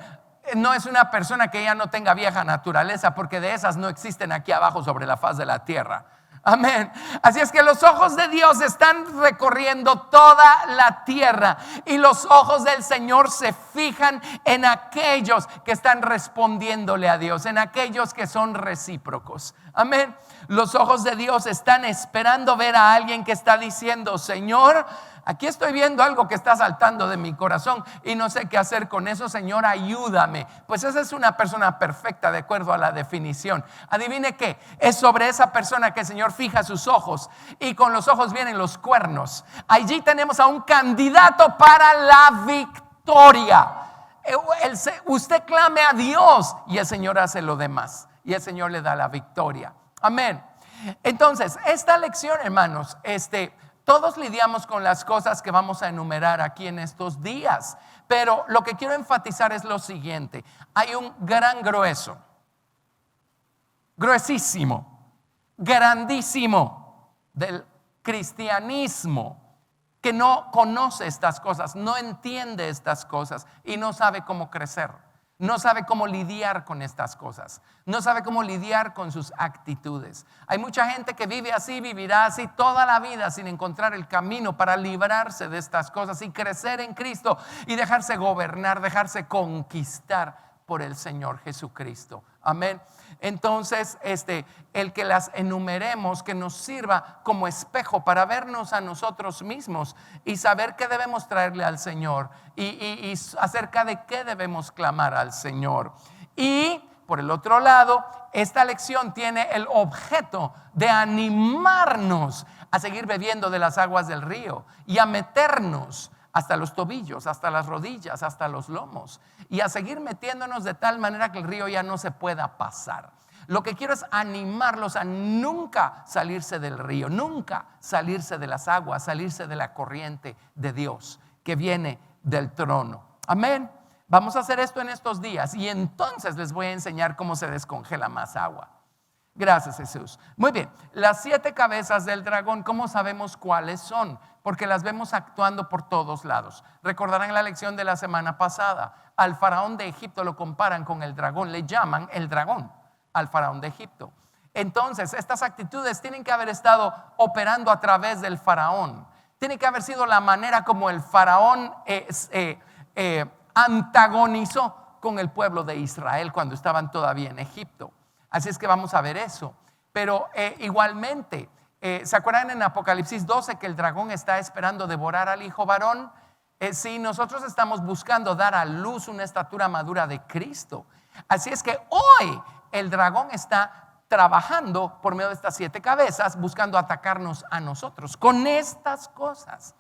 No es una persona que ya no tenga vieja naturaleza, porque de esas no existen aquí abajo sobre la faz de la tierra. Amén. Así es que los ojos de Dios están recorriendo toda la tierra y los ojos del Señor se fijan en aquellos que están respondiéndole a Dios, en aquellos que son recíprocos. Amén. Los ojos de Dios están esperando ver a alguien que está diciendo: Señor, aquí estoy viendo algo que está saltando de mi corazón y no sé qué hacer con eso, Señor, ayúdame. Pues esa es una persona perfecta de acuerdo a la definición. Adivine qué, es sobre esa persona que el Señor fija sus ojos y con los ojos vienen los cuernos. Allí tenemos a un candidato para la victoria. Usted clame a Dios y el Señor hace lo demás y el Señor le da la victoria. Amén. Entonces, esta lección, hermanos, todos lidiamos con las cosas que vamos a enumerar aquí en estos días, pero lo que quiero enfatizar es lo siguiente: hay un gran grueso, gruesísimo, grandísimo del cristianismo que no conoce estas cosas, no entiende estas cosas y no sabe cómo crecer. No sabe cómo lidiar con estas cosas, no sabe cómo lidiar con sus actitudes. Hay mucha gente que vive así, vivirá así toda la vida sin encontrar el camino para librarse de estas cosas y crecer en Cristo y dejarse gobernar, dejarse conquistar por el Señor Jesucristo. Amén. Entonces, el que las enumeremos, que nos sirva como espejo para vernos a nosotros mismos y saber qué debemos traerle al Señor y acerca de qué debemos clamar al Señor. Y por el otro lado, esta lección tiene el objeto de animarnos a seguir bebiendo de las aguas del río y a meternos hasta los tobillos, hasta las rodillas, hasta los lomos, y a seguir metiéndonos de tal manera que el río ya no se pueda pasar. Lo que quiero es animarlos a nunca salirse del río, nunca salirse de las aguas, salirse de la corriente de Dios que viene del trono. Amén. Vamos a hacer esto en estos días y entonces les voy a enseñar cómo se descongela más agua. Gracias, Jesús. Muy bien, las 7 cabezas del dragón, ¿cómo sabemos cuáles son? Porque las vemos actuando por todos lados. Recordarán la lección de la semana pasada. Al faraón de Egipto lo comparan con el dragón, le llaman el dragón al faraón de Egipto. Entonces, estas actitudes tienen que haber estado operando a través del faraón. Tiene que haber sido la manera como el faraón antagonizó con el pueblo de Israel cuando estaban todavía en Egipto. Así es que vamos a ver eso. Pero igualmente, ¿se acuerdan en Apocalipsis 12 que el dragón está esperando devorar al hijo varón? Sí, nosotros estamos buscando dar a luz una estatura madura de Cristo. Así es que hoy el dragón está trabajando por medio de estas 7 cabezas, buscando atacarnos a nosotros con estas cosas.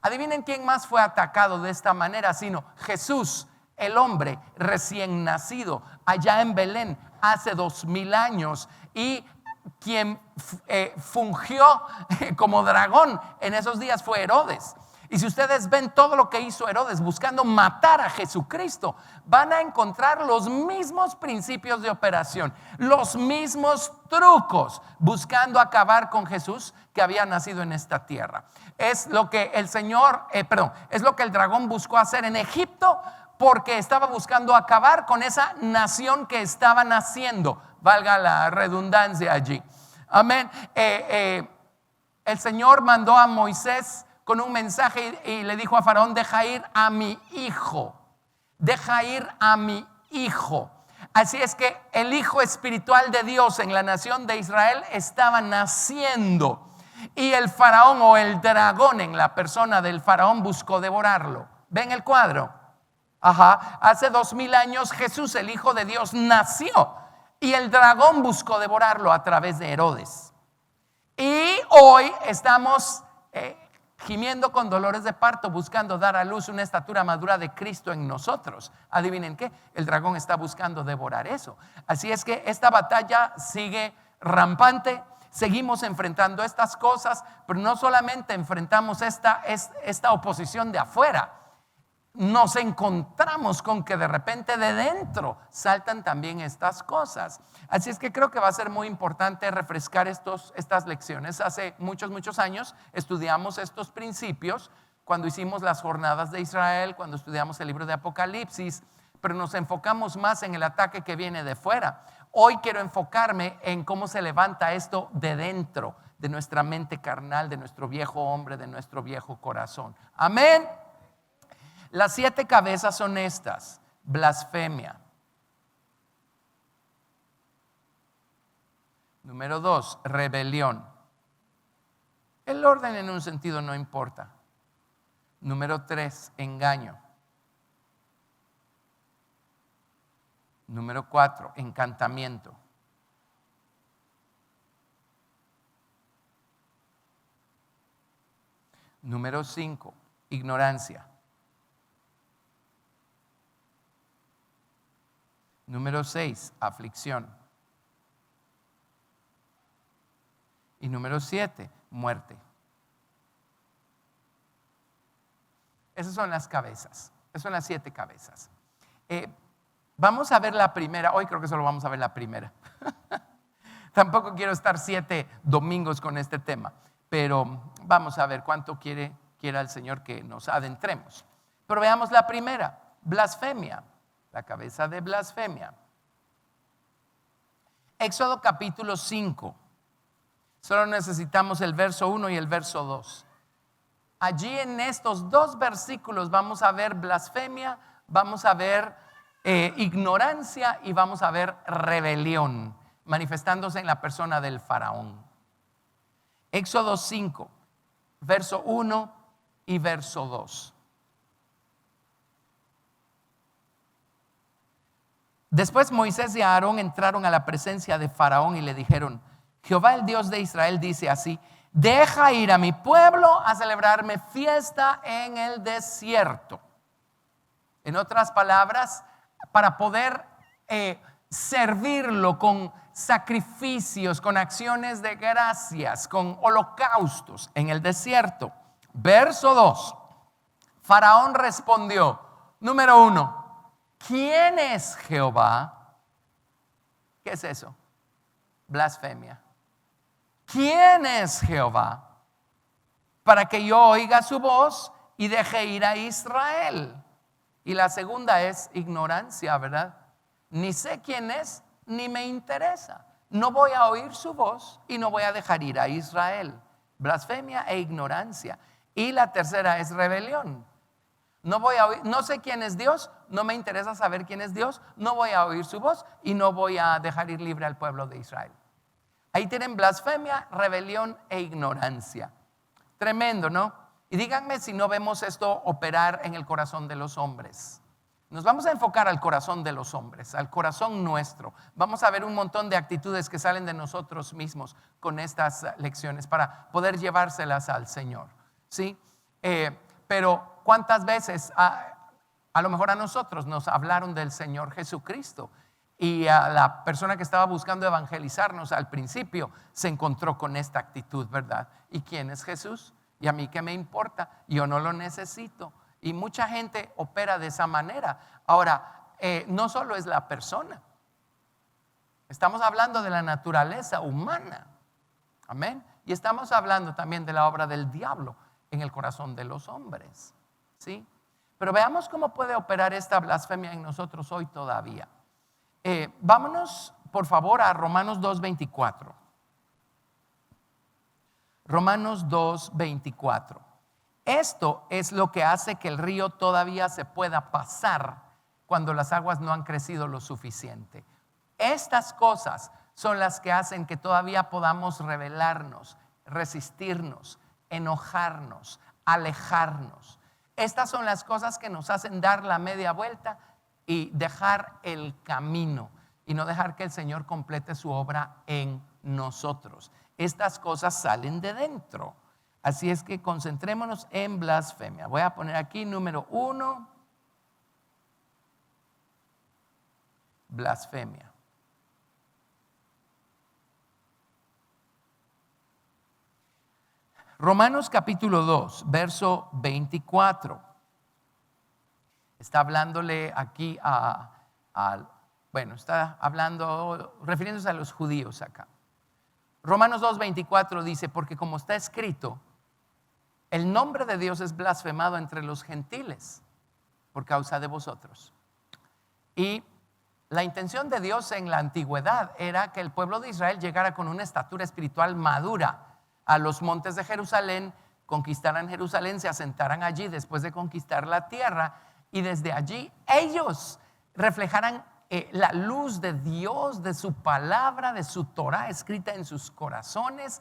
Adivinen quién más fue atacado de esta manera, sino Jesús, el hombre recién nacido allá en Belén hace 2000 años, y quien fungió como dragón en esos días fue Herodes. Y si ustedes ven todo lo que hizo Herodes buscando matar a Jesucristo, van a encontrar los mismos principios de operación, los mismos trucos buscando acabar con Jesús que había nacido en esta tierra. Es lo que es lo que el dragón buscó hacer en Egipto, porque estaba buscando acabar con esa nación que estaba naciendo, valga la redundancia allí. Amén. El Señor mandó a Moisés con un mensaje y le dijo a Faraón: deja ir a mi hijo, deja ir a mi hijo. Así es que el hijo espiritual de Dios en la nación de Israel estaba naciendo, y el faraón, o el dragón en la persona del faraón, buscó devorarlo. ¿Ven el cuadro? Hace 2000 años Jesús, el Hijo de Dios, nació, y el dragón buscó devorarlo a través de Herodes. Y hoy estamos gimiendo con dolores de parto, buscando dar a luz una estatura madura de Cristo en nosotros. Adivinen qué, el dragón está buscando devorar eso. Así es que esta batalla sigue rampante. Seguimos enfrentando estas cosas, pero no solamente enfrentamos esta oposición de afuera. Nos encontramos con que de repente de dentro saltan también estas cosas. Así es que creo que va a ser muy importante refrescar estas lecciones. Hace muchos años estudiamos estos principios cuando hicimos las jornadas de Israel, cuando estudiamos el libro de Apocalipsis, pero nos enfocamos más en el ataque que viene de fuera. Hoy quiero enfocarme en cómo se levanta esto de dentro, de nuestra mente carnal, de nuestro viejo hombre, de nuestro viejo corazón. Amén. Las 7 cabezas son estas: blasfemia. Número 2, rebelión. El orden en un sentido no importa. Número 3, engaño. Número 4, encantamiento. Número 5, ignorancia. Número 6, aflicción. Y número 7, muerte. Esas son las cabezas. Esas son las 7 cabezas. Vamos a ver la primera. Hoy creo que solo vamos a ver la primera. Tampoco quiero estar 7 domingos con este tema, pero vamos a ver cuánto quiera el Señor que nos adentremos. Pero veamos la primera: blasfemia. La cabeza de blasfemia. Éxodo capítulo 5. Solo necesitamos el verso 1 y el verso 2. Allí en estos 2 versículos vamos a ver blasfemia, vamos a ver ignorancia y vamos a ver rebelión manifestándose en la persona del faraón. Éxodo 5, verso 1 y verso 2. Después Moisés y Aarón entraron a la presencia de Faraón y le dijeron: Jehová, el Dios de Israel, dice así: deja ir a mi pueblo a celebrarme fiesta en el desierto. En otras palabras, para poder servirlo con sacrificios, con acciones de gracias, con holocaustos en el desierto. Verso 2. Faraón respondió: número 1, ¿quién es Jehová? ¿Qué es eso? Blasfemia. ¿Quién es Jehová? Para que yo oiga su voz y deje ir a Israel. Y la segunda es ignorancia, ¿verdad? Ni sé quién es, ni me interesa. No voy a oír su voz y no voy a dejar ir a Israel. Blasfemia e ignorancia. Y la tercera es rebelión. No voy a oír, no sé quién es Dios, no me interesa saber quién es Dios, no voy a oír su voz y no voy a dejar ir libre al pueblo de Israel. Ahí tienen blasfemia, rebelión e ignorancia. Tremendo, ¿no? Y díganme si no vemos esto operar en el corazón de los hombres. Nos vamos a enfocar al corazón de los hombres, al corazón nuestro. Vamos a ver un montón de actitudes que salen de nosotros mismos con estas lecciones para poder llevárselas al Señor, ¿sí? Pero ¿cuántas veces A lo mejor a nosotros nos hablaron del Señor Jesucristo y a la persona que estaba buscando evangelizarnos al principio se encontró con esta actitud, ¿verdad? ¿Y quién es Jesús? ¿Y a mí qué me importa? Yo no lo necesito. Y mucha gente opera de esa manera. Ahora, no solo es la persona. Estamos hablando de la naturaleza humana. Amén. Y estamos hablando también de la obra del diablo en el corazón de los hombres. ¿Sí? Pero veamos cómo puede operar esta blasfemia en nosotros hoy todavía. Vámonos, por favor, a Romanos 2:24. Romanos 2:24. Esto es lo que hace que el río todavía se pueda pasar cuando las aguas no han crecido lo suficiente. Estas cosas son las que hacen que todavía podamos rebelarnos, resistirnos, enojarnos, alejarnos. Estas son las cosas que nos hacen dar la media vuelta y dejar el camino y no dejar que el Señor complete su obra en nosotros. Estas cosas salen de dentro. Así es que concentrémonos en blasfemia. Voy a poner aquí número 1, blasfemia. Romanos capítulo 2, verso 24. Está hablándole aquí está hablando, refiriéndose a los judíos acá. Romanos 2:24 dice, porque como está escrito, el nombre de Dios es blasfemado entre los gentiles por causa de vosotros. Y la intención de Dios en la antigüedad era que el pueblo de Israel llegara con una estatura espiritual madura a los montes de Jerusalén, conquistaran Jerusalén, se asentaran allí después de conquistar la tierra y desde allí ellos reflejaran la luz de Dios, de su palabra, de su Torah escrita en sus corazones.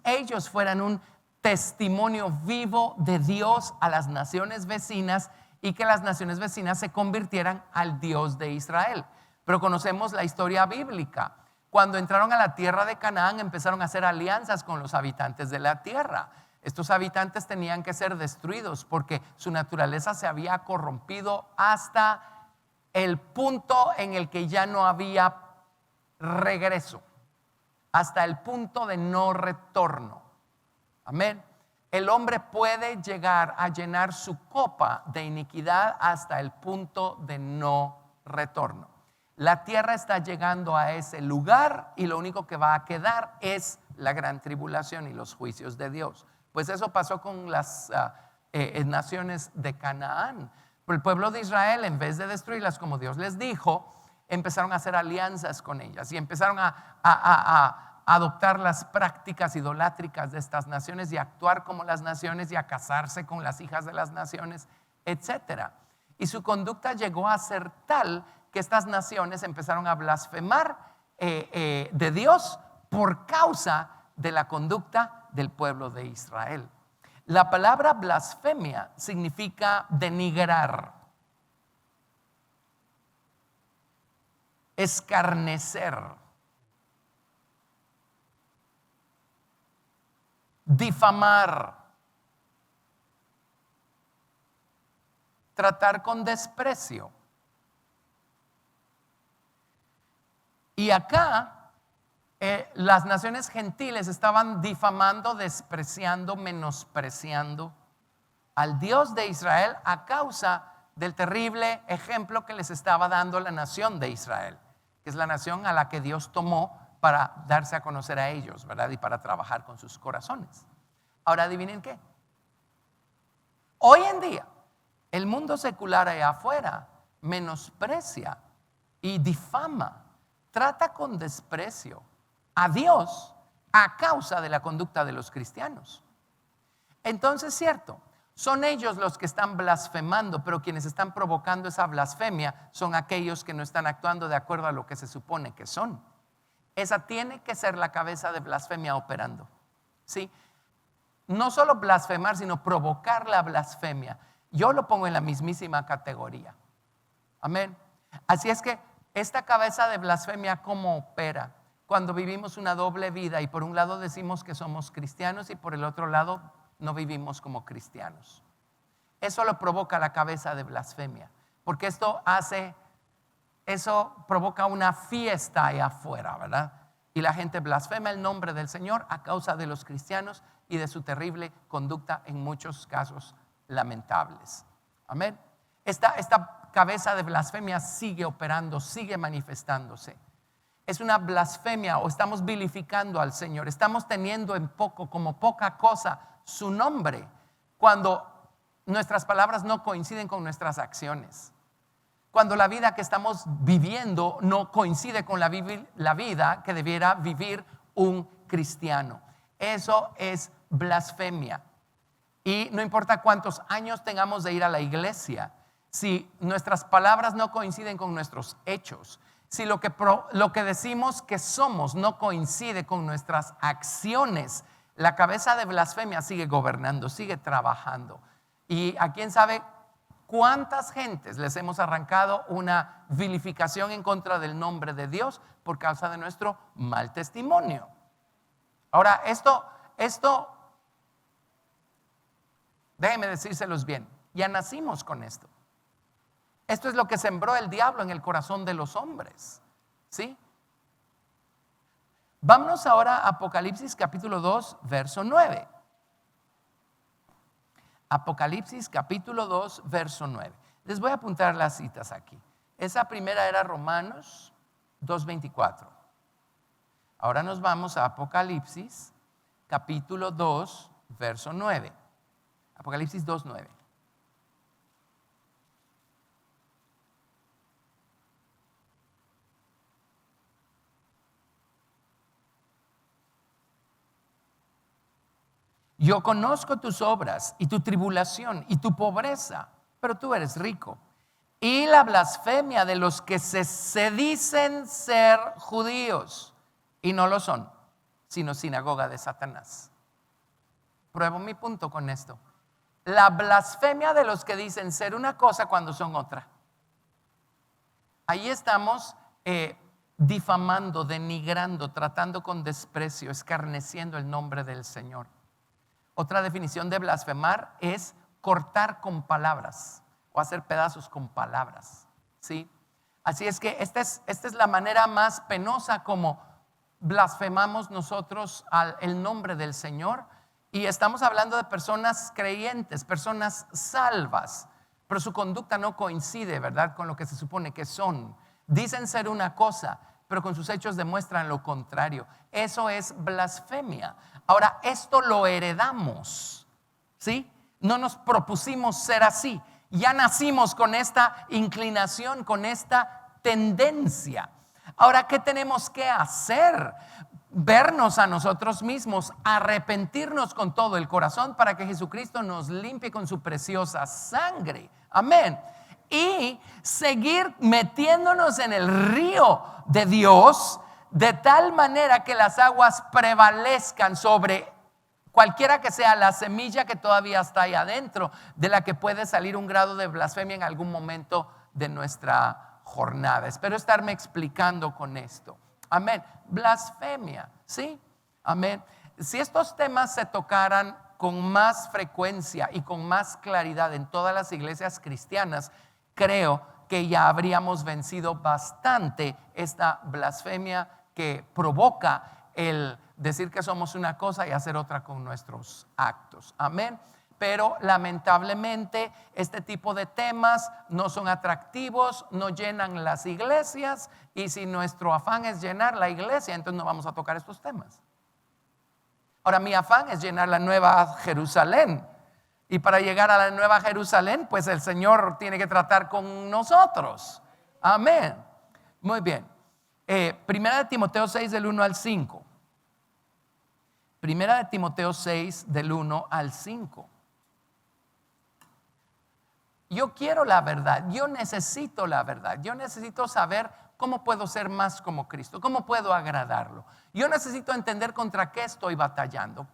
Ellos fueran un testimonio vivo de Dios a las naciones vecinas y que las naciones vecinas se convirtieran al Dios de Israel. Pero conocemos la historia bíblica. Cuando entraron a la tierra de Canaán empezaron a hacer alianzas con los habitantes de la tierra. Estos habitantes tenían que ser destruidos porque su naturaleza se había corrompido hasta el punto en el que ya no había regreso, hasta el punto de no retorno. Amén. El hombre puede llegar a llenar su copa de iniquidad hasta el punto de no retorno. La tierra está llegando a ese lugar y lo único que va a quedar es la gran tribulación y los juicios de Dios. Pues eso pasó con las naciones de Canaán. El pueblo de Israel, en vez de destruirlas como Dios les dijo, empezaron a hacer alianzas con ellas y empezaron a adoptar las prácticas idolátricas de estas naciones y a actuar como las naciones y a casarse con las hijas de las naciones, etc. Y su conducta llegó a ser tal que estas naciones empezaron a blasfemar de Dios por causa de la conducta del pueblo de Israel. La palabra blasfemia significa denigrar, escarnecer, difamar, tratar con desprecio. Y acá las naciones gentiles estaban difamando, despreciando, menospreciando al Dios de Israel a causa del terrible ejemplo que les estaba dando la nación de Israel, que es la nación a la que Dios tomó para darse a conocer a ellos, ¿verdad? Y para trabajar con sus corazones. Ahora adivinen qué. Hoy en día, el mundo secular allá afuera menosprecia y difama, trata con desprecio a Dios a causa de la conducta de los cristianos. Entonces, cierto, son ellos los que están blasfemando, pero quienes están provocando esa blasfemia son aquellos que no están actuando de acuerdo a lo que se supone que son. Esa tiene que ser la cabeza de blasfemia operando, ¿sí? No solo blasfemar, sino provocar la blasfemia. Yo lo pongo en la mismísima categoría. Amén. Así es que esta cabeza de blasfemia, ¿cómo opera? Cuando vivimos una doble vida y por un lado decimos que somos cristianos y por el otro lado no vivimos como cristianos. Eso lo provoca la cabeza de blasfemia. porque eso provoca una fiesta allá afuera, ¿verdad? Y la gente blasfema el nombre del Señor a causa de los cristianos y de su terrible conducta en muchos casos lamentables. Amén. Esta cabeza de blasfemia sigue operando, sigue manifestándose. Es una blasfemia, o estamos vilificando al Señor. Estamos teniendo en poco, como poca cosa, su nombre, cuando nuestras palabras no coinciden con nuestras acciones. Cuando la vida que estamos viviendo no coincide con la vida que debiera vivir un cristiano. Eso es blasfemia. Y no importa cuántos años tengamos de ir a la iglesia, si nuestras palabras no coinciden con nuestros hechos, si lo que decimos que somos no coincide con nuestras acciones, la cabeza de blasfemia sigue gobernando, sigue trabajando. Y a quién sabe cuántas gentes les hemos arrancado una vilificación en contra del nombre de Dios por causa de nuestro mal testimonio. Ahora, esto déjenme decírselos bien, ya nacimos con esto. Esto es lo que sembró el diablo en el corazón de los hombres, ¿sí? Vámonos ahora a Apocalipsis capítulo 2, verso 9. Apocalipsis capítulo 2, verso 9. Les voy a apuntar las citas aquí. Esa primera era Romanos 2:24. Ahora nos vamos a Apocalipsis capítulo 2, verso 9. Apocalipsis 2, 9. Yo conozco tus obras y tu tribulación y tu pobreza, pero tú eres rico. Y la blasfemia de los que se dicen ser judíos y no lo son, sino sinagoga de Satanás. Pruebo mi punto con esto. La blasfemia de los que dicen ser una cosa cuando son otra. Ahí estamos difamando, denigrando, tratando con desprecio, escarneciendo el nombre del Señor. Otra definición de blasfemar es cortar con palabras o hacer pedazos con palabras, ¿sí? Así es que esta es la manera más penosa como blasfemamos nosotros el nombre del Señor. Y estamos hablando de personas creyentes, personas salvas, pero su conducta no coincide, ¿verdad?, con lo que se supone que son. Dicen ser una cosa, pero con sus hechos demuestran lo contrario. Eso es blasfemia. Ahora, esto lo heredamos, ¿sí? No nos propusimos ser así. Ya nacimos con esta inclinación, con esta tendencia. Ahora, ¿qué tenemos que hacer? Vernos a nosotros mismos, arrepentirnos con todo el corazón para que Jesucristo nos limpie con su preciosa sangre. Amén. Y seguir metiéndonos en el río de Dios de tal manera que las aguas prevalezcan sobre cualquiera que sea la semilla que todavía está ahí adentro, de la que puede salir un grado de blasfemia en algún momento de nuestra jornada. Espero estarme explicando con esto. Amén. Blasfemia, ¿sí? Amén. Si estos temas se tocaran con más frecuencia y con más claridad en todas las iglesias cristianas, creo que ya habríamos vencido bastante esta blasfemia que provoca el decir que somos una cosa y hacer otra con nuestros actos. Amén. Pero lamentablemente este tipo de temas no son atractivos, no llenan las iglesias, y si nuestro afán es llenar la iglesia, entonces no vamos a tocar estos temas. Ahora, mi afán es llenar la Nueva Jerusalén, y para llegar a la Nueva Jerusalén, pues el Señor tiene que tratar con nosotros. Amén. Muy bien. Primera de Timoteo 6 del 1 al 5. Primera de Timoteo 6 del 1 al 5. Yo quiero la verdad, yo necesito la verdad, yo necesito saber cómo puedo ser más como Cristo, cómo puedo agradarlo. Yo necesito entender contra qué estoy batallando,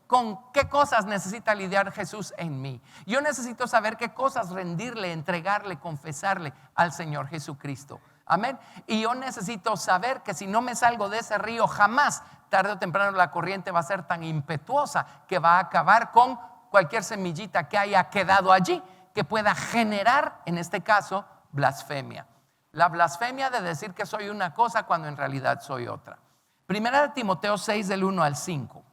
con qué cosas necesita lidiar Jesús en mí. Yo necesito saber qué cosas rendirle, entregarle, confesarle al Señor Jesucristo. Amén. Y yo necesito saber que si no me salgo de ese río, jamás, tarde o temprano, la corriente va a ser tan impetuosa que va a acabar con cualquier semillita que haya quedado allí, que pueda generar, en este caso, blasfemia. La blasfemia de decir que soy una cosa cuando en realidad soy otra. Primera de Timoteo 6 del 1 al 5.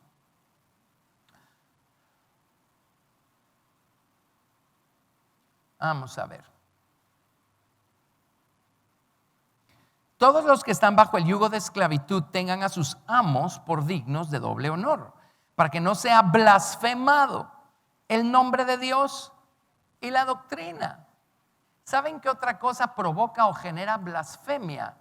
Vamos a ver. Todos los que están bajo el yugo de esclavitud tengan a sus amos por dignos de doble honor, para que no sea blasfemado el nombre de Dios y la doctrina. ¿Saben qué otra cosa provoca o genera blasfemia?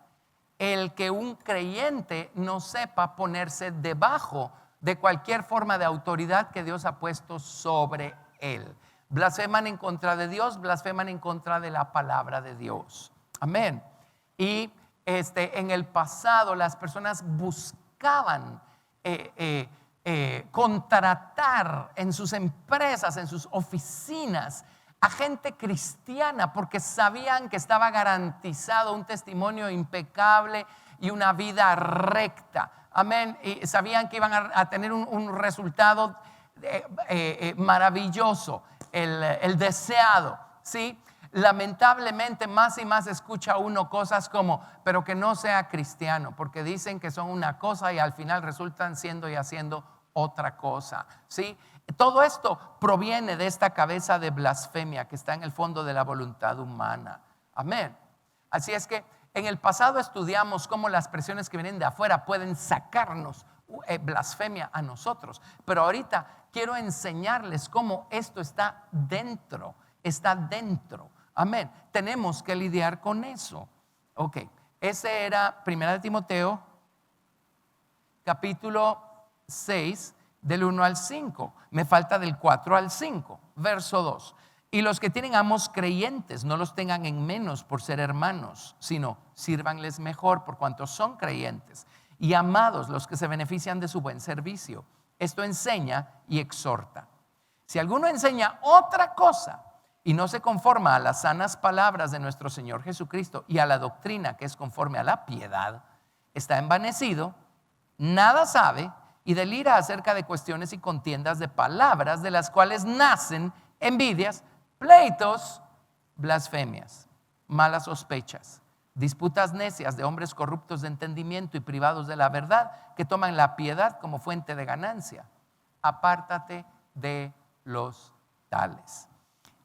El que un creyente no sepa ponerse debajo de cualquier forma de autoridad que Dios ha puesto sobre él. Blasfeman en contra de Dios, blasfeman en contra de la palabra de Dios. Amén. Y en el pasado las personas buscaban contratar en sus empresas, en sus oficinas, a gente cristiana porque sabían que estaba garantizado un testimonio impecable y una vida recta. Amén. Y sabían que iban a tener un resultado maravilloso, el deseado, ¿sí? Lamentablemente más y más escucha uno cosas como, pero que no sea cristiano, porque dicen que son una cosa y al final resultan siendo y haciendo otra cosa, ¿sí? Todo esto proviene de esta cabeza de blasfemia que está en el fondo de la voluntad humana. Amén. Así es que en el pasado estudiamos cómo las presiones que vienen de afuera pueden sacarnos blasfemia a nosotros, pero ahorita quiero enseñarles cómo esto está dentro. Amén. Tenemos que lidiar con eso. Ok, ese era 1 Timoteo capítulo 6 del 1 al 5. Me falta del 4 al 5, verso 2. Y los que tienen amos creyentes, no los tengan en menos por ser hermanos, sino sírvanles mejor por cuanto son creyentes. Y amados los que se benefician de su buen servicio. Esto enseña y exhorta. Si alguno enseña otra cosa y no se conforma a las sanas palabras de nuestro Señor Jesucristo y a la doctrina que es conforme a la piedad, está envanecido, nada sabe y delira acerca de cuestiones y contiendas de palabras de las cuales nacen envidias, pleitos, blasfemias, malas sospechas, disputas necias de hombres corruptos de entendimiento y privados de la verdad, que toman la piedad como fuente de ganancia. Apártate de los tales.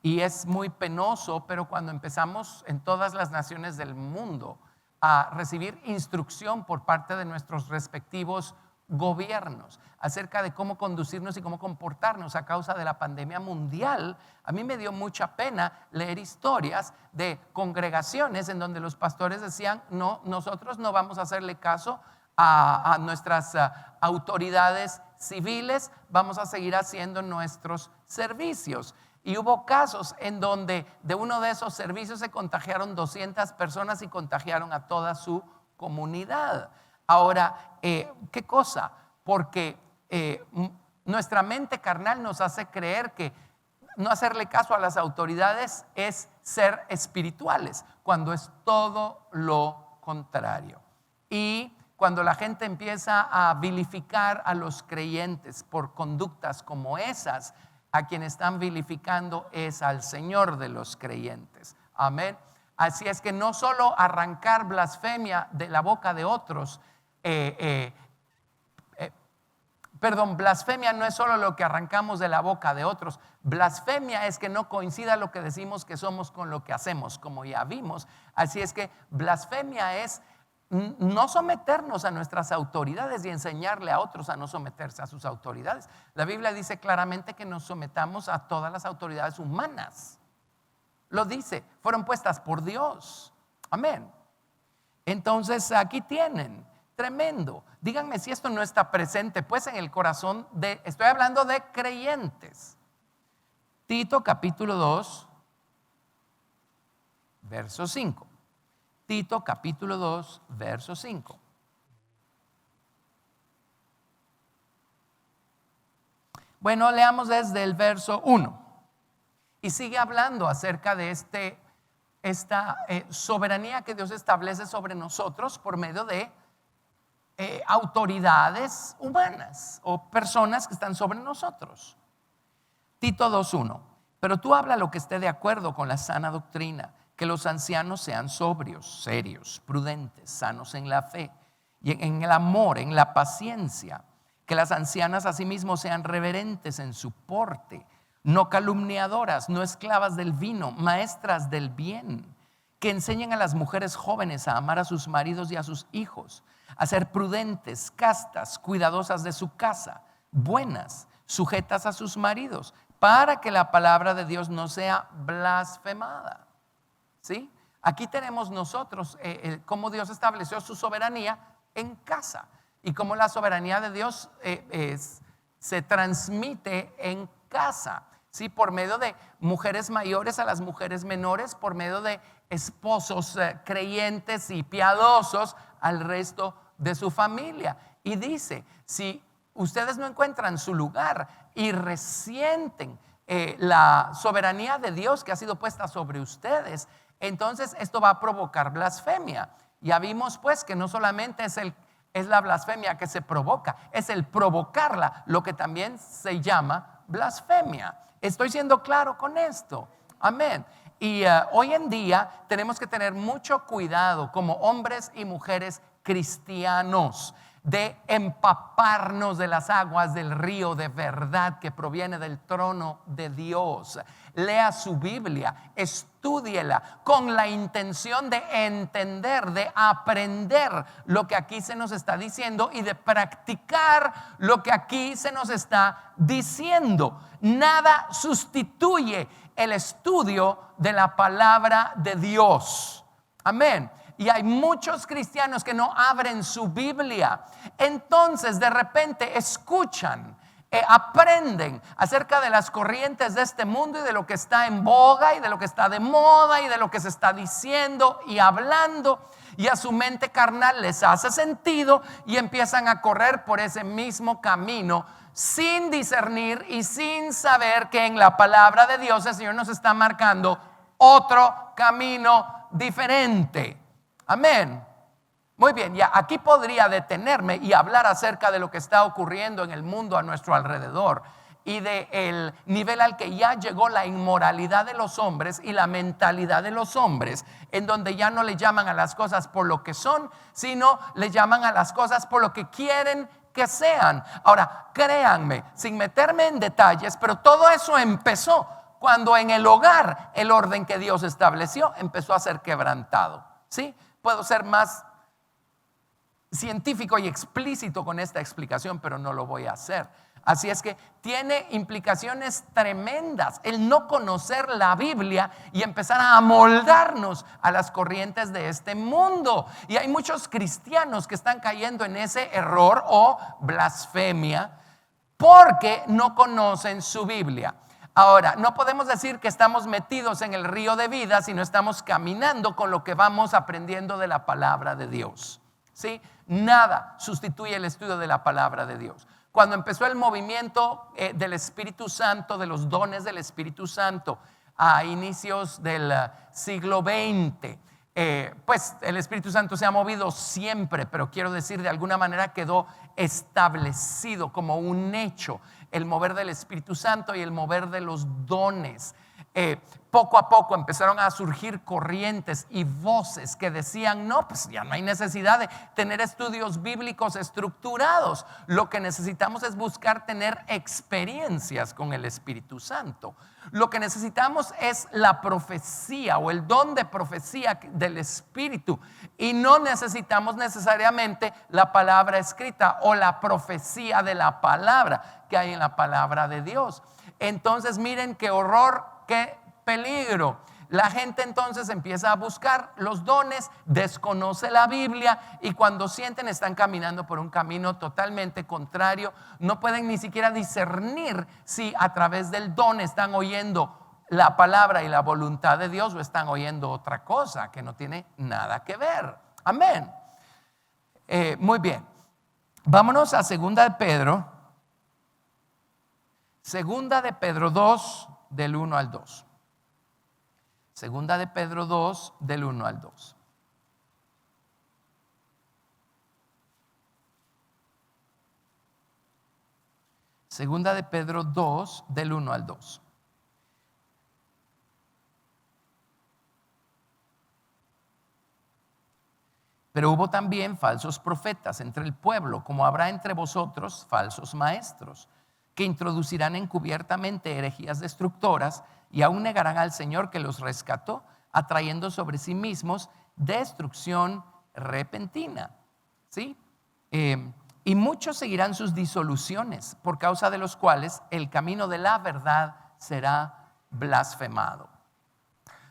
Y es muy penoso, pero cuando empezamos en todas las naciones del mundo a recibir instrucción por parte de nuestros respectivos gobiernos acerca de cómo conducirnos y cómo comportarnos a causa de la pandemia mundial, a mí me dio mucha pena leer historias de congregaciones en donde los pastores decían, no, nosotros no vamos a hacerle caso a nuestras autoridades civiles, vamos a seguir haciendo nuestros servicios. Y hubo casos en donde de uno de esos servicios se contagiaron 200 personas y contagiaron a toda su comunidad. Ahora, ¿qué cosa? Porque nuestra mente carnal nos hace creer que no hacerle caso a las autoridades es ser espirituales, cuando es todo lo contrario. Y cuando la gente empieza a vilificar a los creyentes por conductas como esas, a quien están vilificando es al Señor de los creyentes. Amén. Así es que no solo arrancar blasfemia de la boca de otros, blasfemia no es solo lo que arrancamos de la boca de otros. Blasfemia es que no coincida lo que decimos que somos con lo que hacemos, como ya vimos. Así es que blasfemia es no someternos a nuestras autoridades y enseñarle a otros a no someterse a sus autoridades. La Biblia dice claramente que nos sometamos a todas las autoridades humanas. Lo dice, fueron puestas por Dios. Amén. Entonces aquí tienen, tremendo. Díganme si esto no está presente pues en el corazón de, estoy hablando de creyentes. Tito capítulo 2, verso 5. Tito capítulo 2, verso 5. Bueno, leamos desde el verso 1. Y sigue hablando acerca de esta soberanía que Dios establece sobre nosotros por medio de autoridades humanas o personas que están sobre nosotros. Tito 2:1. Pero tú habla lo que esté de acuerdo con la sana doctrina, que los ancianos sean sobrios, serios, prudentes, sanos en la fe y en el amor, en la paciencia. Que las ancianas asimismo sean reverentes en su porte, no calumniadoras, no esclavas del vino, maestras del bien. Que enseñen a las mujeres jóvenes a amar a sus maridos y a sus hijos, a ser prudentes, castas, cuidadosas de su casa, buenas, sujetas a sus maridos, para que la palabra de Dios no sea blasfemada. ¿Sí? Aquí tenemos nosotros cómo Dios estableció su soberanía en casa y cómo la soberanía de Dios se transmite en casa. ¿Sí? Por medio de mujeres mayores a las mujeres menores, por medio de esposos creyentes y piadosos al resto de su familia. Y dice, si ustedes no encuentran su lugar y resienten la soberanía de Dios que ha sido puesta sobre ustedes, entonces esto va a provocar blasfemia. Ya vimos pues que no solamente es la blasfemia que se provoca, es el provocarla lo que también se llama blasfemia. Estoy siendo claro con esto. Amén. Y hoy en día tenemos que tener mucho cuidado como hombres y mujeres cristianos de empaparnos de las aguas del río de verdad que proviene del trono de Dios. Lea su Biblia, estúdiela con la intención de entender, de aprender lo que aquí se nos está diciendo y de practicar lo que aquí se nos está diciendo. Nada sustituye el estudio de la palabra de Dios. Amén. Y hay muchos cristianos que no abren su Biblia. Entonces de repente escuchan, aprenden acerca de las corrientes de este mundo y de lo que está en boga y de lo que está de moda y de lo que se está diciendo y hablando. Y a su mente carnal les hace sentido y empiezan a correr por ese mismo camino sin discernir y sin saber que en la palabra de Dios el Señor nos está marcando otro camino diferente. Amén. Muy bien, ya aquí podría detenerme y hablar acerca de lo que está ocurriendo en el mundo a nuestro alrededor y del nivel al que ya llegó la inmoralidad de los hombres y la mentalidad de los hombres, en donde ya no le llaman a las cosas por lo que son, sino le llaman a las cosas por lo que quieren que sean. Ahora, créanme, sin meterme en detalles, pero todo eso empezó cuando en el hogar el orden que Dios estableció empezó a ser quebrantado. ¿Sí? Puedo ser más científico y explícito con esta explicación, pero no lo voy a hacer. Así es que tiene implicaciones tremendas el no conocer la Biblia y empezar a amoldarnos a las corrientes de este mundo. Y hay muchos cristianos que están cayendo en ese error o blasfemia porque no conocen su Biblia. Ahora, no podemos decir que estamos metidos en el río de vida si no estamos caminando con lo que vamos aprendiendo de la palabra de Dios. ¿Sí? Nada sustituye el estudio de la palabra de Dios. Cuando empezó el movimiento del Espíritu Santo, de los dones del Espíritu Santo, a inicios del siglo XX, pues el Espíritu Santo se ha movido siempre, pero quiero decir, de alguna manera quedó establecido como un hecho el mover del Espíritu Santo y el mover de los dones. Poco a poco empezaron a surgir corrientes y voces que decían, no, pues ya no hay necesidad de tener estudios bíblicos estructurados. Lo que necesitamos es buscar tener experiencias con el Espíritu Santo. Lo que necesitamos es la profecía o el don de profecía del Espíritu, y no necesitamos necesariamente la palabra escrita o la profecía de la palabra que hay en la palabra de Dios. Entonces miren qué horror, qué peligro. La gente entonces empieza a buscar los dones, desconoce la Biblia y cuando sienten están caminando por un camino totalmente contrario. No pueden ni siquiera discernir si a través del don están oyendo la palabra y la voluntad de Dios o están oyendo otra cosa que no tiene nada que ver. Amén. Muy bien. Vámonos a Segunda de Pedro. Segunda de Pedro 2, del 1 al 2. Segunda de Pedro 2, del 1 al 2. Segunda de Pedro 2, del 1 al 2. Pero hubo también falsos profetas entre el pueblo, como habrá entre vosotros falsos maestros, que introducirán encubiertamente herejías destructoras y aún negarán al Señor que los rescató, atrayendo sobre sí mismos destrucción repentina. ¿Sí? Y muchos seguirán sus disoluciones, por causa de los cuales el camino de la verdad será blasfemado.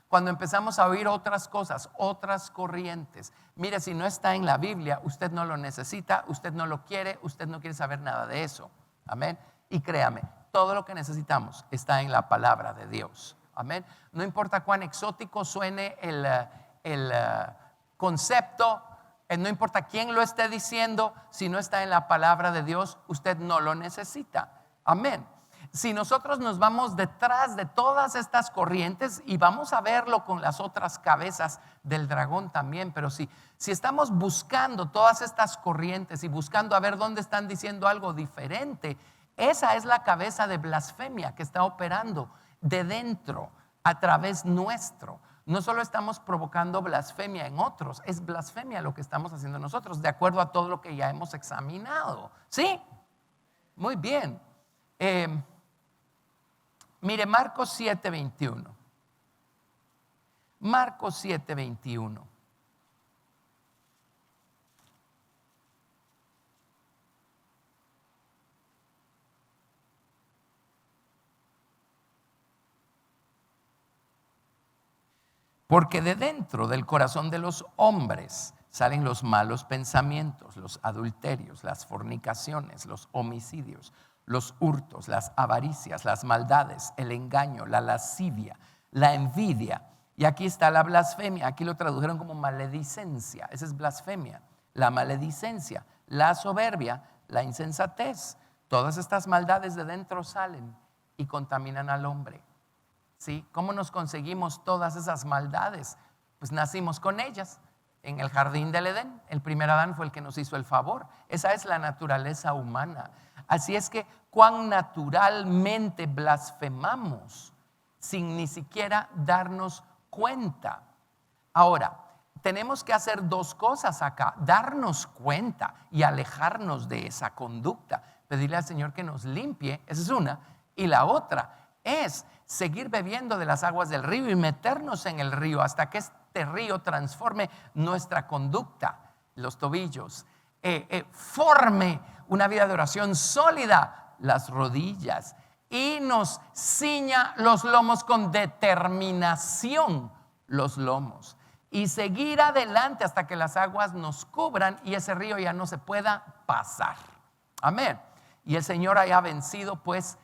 Cuando empezamos a oír otras cosas, otras corrientes, mire, si no está en la Biblia, usted no lo necesita, usted no lo quiere, usted no quiere saber nada de eso. Amén. Y créame, todo lo que necesitamos está en la palabra de Dios. Amén. No importa cuán exótico suene el concepto, no importa quién lo esté diciendo, si no está en la palabra de Dios, usted no lo necesita. Amén. Si nosotros nos vamos detrás de todas estas corrientes, y vamos a verlo con las otras cabezas del dragón también, pero si estamos buscando todas estas corrientes y buscando a ver dónde están diciendo algo diferente, esa es la cabeza de blasfemia que está operando de dentro a través nuestro. No solo estamos provocando blasfemia en otros, es blasfemia lo que estamos haciendo nosotros, de acuerdo a todo lo que ya hemos examinado. ¿Sí? Muy bien. Mire, Marcos 7:21. Marcos 7:21. Porque de dentro del corazón de los hombres salen los malos pensamientos, los adulterios, las fornicaciones, los homicidios, los hurtos, las avaricias, las maldades, el engaño, la lascivia, la envidia. Y aquí está la blasfemia. Aquí lo tradujeron como maledicencia. Esa es blasfemia. La maledicencia, la soberbia, la insensatez. Todas estas maldades de dentro salen y contaminan al hombre. ¿Sí? ¿Cómo nos conseguimos todas esas maldades? Pues nacimos con ellas en el jardín del Edén. El primer Adán fue el que nos hizo el favor. Esa es la naturaleza humana. Así es que cuán naturalmente blasfemamos sin ni siquiera darnos cuenta. Ahora, tenemos que hacer dos cosas acá: darnos cuenta y alejarnos de esa conducta, pedirle al Señor que nos limpie. Esa es una. Y la otra es seguir bebiendo de las aguas del río y meternos en el río hasta que este río transforme nuestra conducta, los tobillos, forme una vida de oración sólida, las rodillas, y nos ciña los lomos con determinación, los lomos, y seguir adelante hasta que las aguas nos cubran y ese río ya no se pueda pasar. Amén. Y el Señor haya vencido pues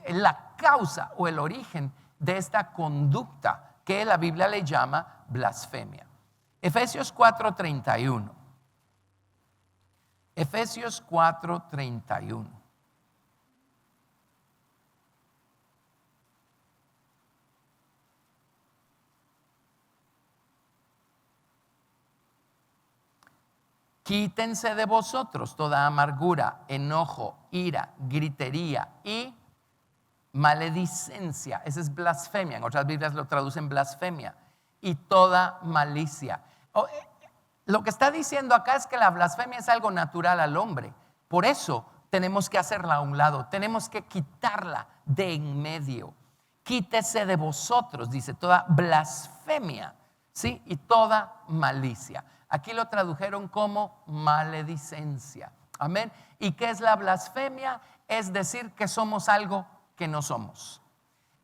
la causa o el origen de esta conducta que la Biblia le llama blasfemia. Efesios 4:31. Efesios 4:31. Quítense de vosotros toda amargura, enojo, ira, gritería y maledicencia. Esa es blasfemia. En otras Biblias lo traducen blasfemia. Y toda malicia. Lo que está diciendo acá es que la blasfemia es algo natural al hombre. Por eso tenemos que hacerla a un lado. Tenemos que quitarla de en medio. Quítese de vosotros, dice, toda blasfemia, ¿sí? Y toda malicia. Aquí lo tradujeron como maledicencia. Amén. ¿Y qué es la blasfemia? Es decir que somos algo que no somos.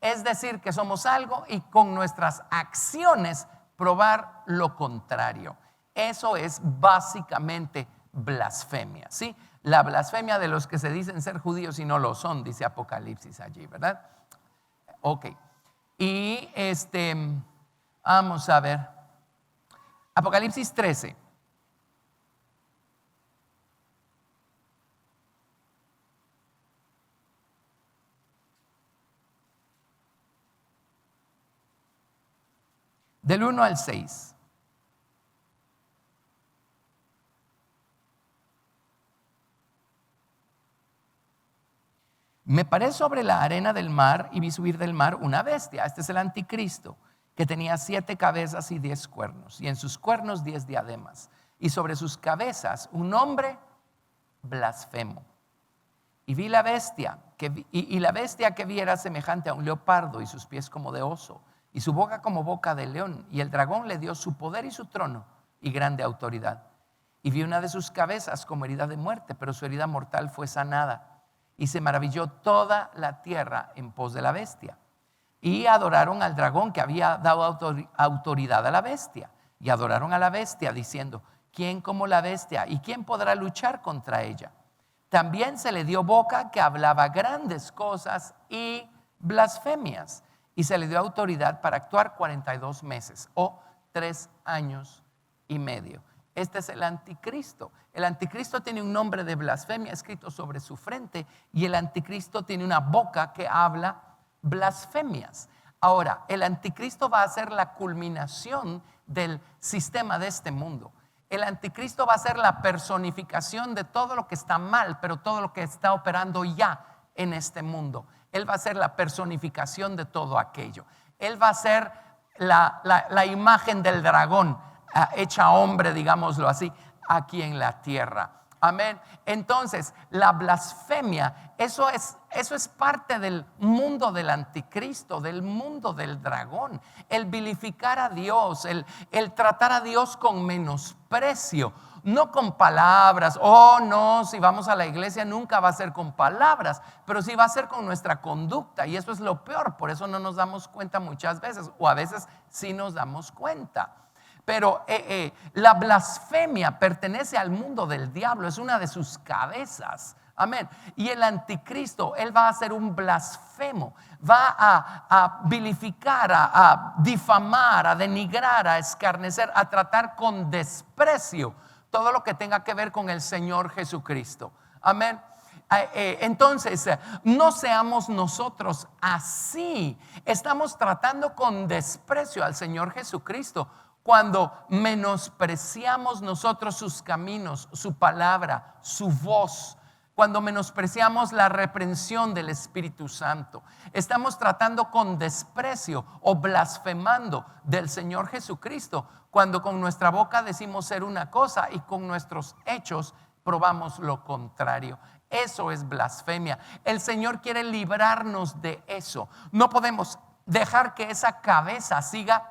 Es decir que somos algo y con nuestras acciones probar lo contrario. Eso es básicamente blasfemia, ¿sí? La blasfemia de los que se dicen ser judíos y no lo son, dice Apocalipsis allí, ¿verdad? Ok. Y vamos a ver. Apocalipsis 13. Del 1 al 6. Me paré sobre la arena del mar y vi subir del mar una bestia. Este es el anticristo. que tenía 7 cabezas y 10 cuernos, y en sus cuernos 10 diademas, y sobre sus cabezas un nombre blasfemo. Y vi la bestia, y la bestia que vi era semejante a un leopardo, y sus pies como de oso, y su boca como boca de león, y el dragón le dio su poder y su trono y grande autoridad. Y vi una de sus cabezas como herida de muerte, pero su herida mortal fue sanada, y se maravilló toda la tierra en pos de la bestia. Y adoraron al dragón que había dado autoridad a la bestia, y adoraron a la bestia diciendo: ¿quién como la bestia? ¿Y quién podrá luchar contra ella? También se le dio boca que hablaba grandes cosas y blasfemias, y se le dio autoridad para actuar 42 meses o 3 años y medio. Este es el anticristo. El anticristo tiene un nombre de blasfemia escrito sobre su frente, y el anticristo tiene una boca que habla blasfemias. Ahora, el anticristo va a ser la culminación del sistema de este mundo. El anticristo va a ser la personificación de todo lo que está mal, pero todo lo que está operando ya en este mundo. Él va a ser la personificación de todo aquello. Él va a ser la imagen del dragón hecha hombre, digámoslo así, aquí en la tierra. Amén. Entonces, la blasfemia, eso es parte del mundo del anticristo, del mundo del dragón. El vilificar a Dios, el tratar a Dios con menosprecio, no con palabras. Oh, no, si vamos a la iglesia nunca va a ser con palabras, pero sí va a ser con nuestra conducta, y eso es lo peor. Por eso no nos damos cuenta muchas veces, o a veces sí nos damos cuenta. Pero la blasfemia pertenece al mundo del diablo, es una de sus cabezas. Amén. Y el anticristo, él va a ser un blasfemo, va a vilificar, a difamar, a denigrar, a escarnecer, a tratar con desprecio todo lo que tenga que ver con el Señor Jesucristo. Amén. Entonces, no seamos nosotros así. Estamos tratando con desprecio al Señor Jesucristo cuando menospreciamos nosotros sus caminos, su palabra, su voz. Cuando menospreciamos la reprensión del Espíritu Santo. Estamos tratando con desprecio o blasfemando del Señor Jesucristo, cuando con nuestra boca decimos ser una cosa y con nuestros hechos probamos lo contrario. Eso es blasfemia. El Señor quiere librarnos de eso. No podemos dejar que esa cabeza siga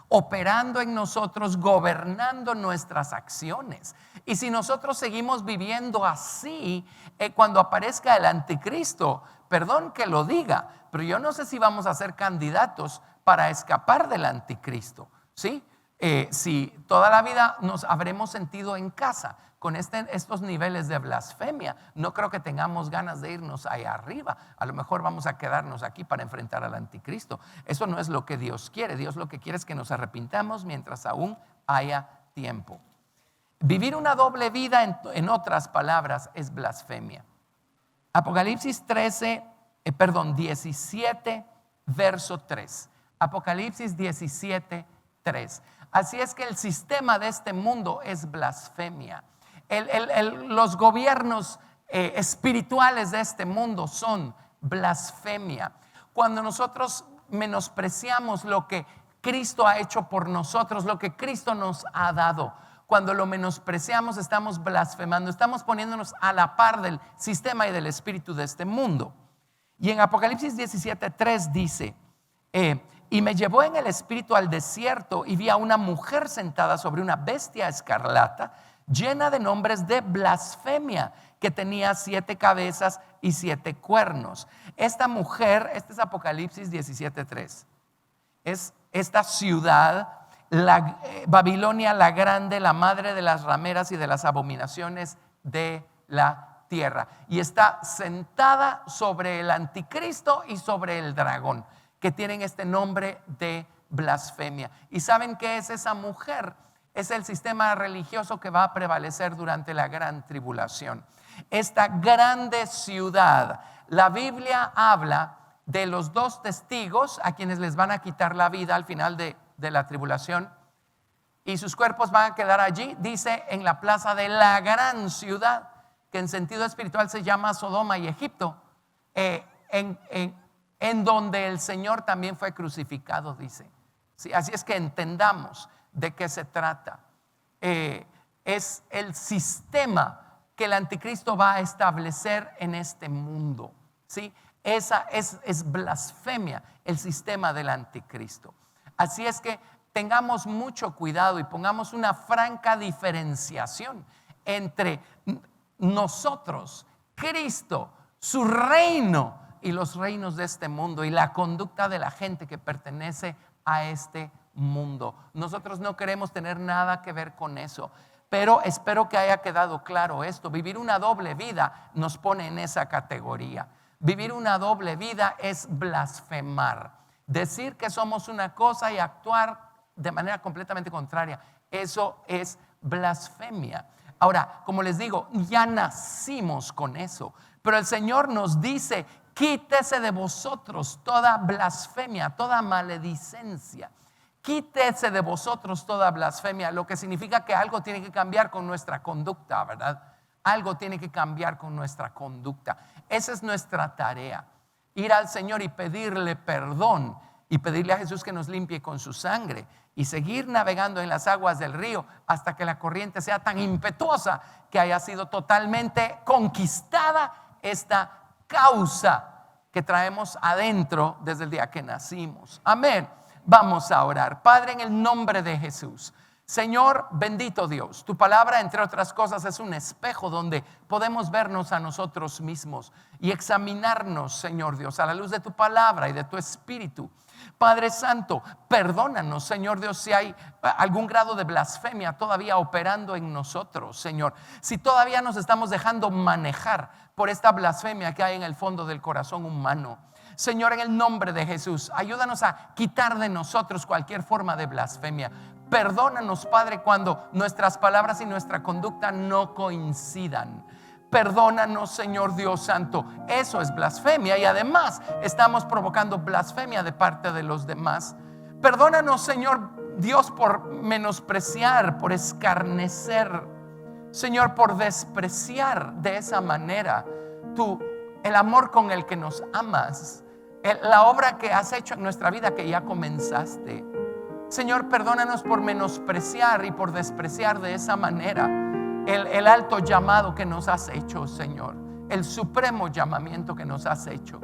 operando en nosotros, gobernando nuestras acciones. Y si nosotros seguimos viviendo así, cuando aparezca el anticristo, perdón que lo diga, pero yo no sé si vamos a ser candidatos para escapar del anticristo, ¿sí? Si toda la vida nos habremos sentido en casa con estos niveles de blasfemia, no creo que tengamos ganas de irnos allá arriba. A lo mejor vamos a quedarnos aquí para enfrentar al anticristo. Eso no es lo que Dios quiere. Dios lo que quiere es que nos arrepintamos mientras aún haya tiempo. Vivir una doble vida, en otras palabras, es blasfemia. Apocalipsis 17, verso 3. Apocalipsis 17, 3. Así es que el sistema de este mundo es blasfemia. Los gobiernos espirituales de este mundo son blasfemia. Cuando nosotros menospreciamos lo que Cristo ha hecho por nosotros, lo que Cristo nos ha dado, cuando lo menospreciamos, estamos blasfemando, estamos poniéndonos a la par del sistema y del espíritu de este mundo. Y en Apocalipsis 17:3 dice: y me llevó en el espíritu al desierto, y vi a una mujer sentada sobre una bestia escarlata, llena de nombres de blasfemia, que tenía 7 cabezas y 7 cuernos. Esta mujer, este es Apocalipsis 17:3, es esta ciudad, Babilonia la grande, la madre de las rameras y de las abominaciones de la tierra, y está sentada sobre el anticristo y sobre el dragón, que tienen este nombre de blasfemia. ¿Y saben qué es esa mujer? Es el sistema religioso que va a prevalecer durante la gran tribulación. Esta grande ciudad, la Biblia habla de los 2 testigos a quienes les van a quitar la vida al final de la tribulación, y sus cuerpos van a quedar allí, dice, en la plaza de la gran ciudad, que en sentido espiritual se llama Sodoma y Egipto, en donde el Señor también fue crucificado, dice. ¿sí? Así es que entendamos de qué se trata. Es el sistema que el anticristo va a establecer en este mundo, ¿sí? Esa es blasfemia, el sistema del anticristo. Así es que tengamos mucho cuidado y pongamos una franca diferenciación entre nosotros, Cristo, su reino y los reinos de este mundo y la conducta de la gente que pertenece a este mundo. Nosotros no queremos tener nada que ver con eso, pero espero que haya quedado claro esto. Vivir una doble vida nos pone en esa categoría. Vivir una doble vida es blasfemar, decir que somos una cosa y actuar de manera completamente contraria. Eso es blasfemia. Ahora, como les digo, ya nacimos con eso, pero el Señor nos dice: quítese de vosotros toda blasfemia, toda maledicencia. Quítese de vosotros toda blasfemia, lo que significa que algo tiene que cambiar con nuestra conducta, ¿verdad? Algo tiene que cambiar con nuestra conducta. Esa es nuestra tarea, ir al Señor y pedirle perdón y pedirle a Jesús que nos limpie con su sangre y seguir navegando en las aguas del río hasta que la corriente sea tan impetuosa que haya sido totalmente conquistada esta causa que traemos adentro desde el día que nacimos. Amén. Vamos a orar. Padre, en el nombre de Jesús, Señor, bendito Dios, tu palabra, entre otras cosas, es un espejo donde podemos vernos a nosotros mismos y examinarnos, Señor Dios, a la luz de tu palabra y de tu espíritu. Padre Santo, perdónanos, Señor Dios, si hay algún grado de blasfemia todavía operando en nosotros, Señor. Si todavía nos estamos dejando manejar por esta blasfemia que hay en el fondo del corazón humano. Señor, en el nombre de Jesús, ayúdanos a quitar de nosotros cualquier forma de blasfemia. Perdónanos, Padre, cuando nuestras palabras y nuestra conducta no coincidan. Perdónanos, Señor Dios Santo. Eso es blasfemia y además estamos provocando blasfemia de parte de los demás. Perdónanos, Señor Dios, por menospreciar, por escarnecer, Señor, por despreciar de esa manera el amor con el que nos amas, la obra que has hecho en nuestra vida que ya comenzaste. Señor, perdónanos por menospreciar y por despreciar de esa manera el alto llamado que nos has hecho, Señor, el supremo llamamiento que nos has hecho.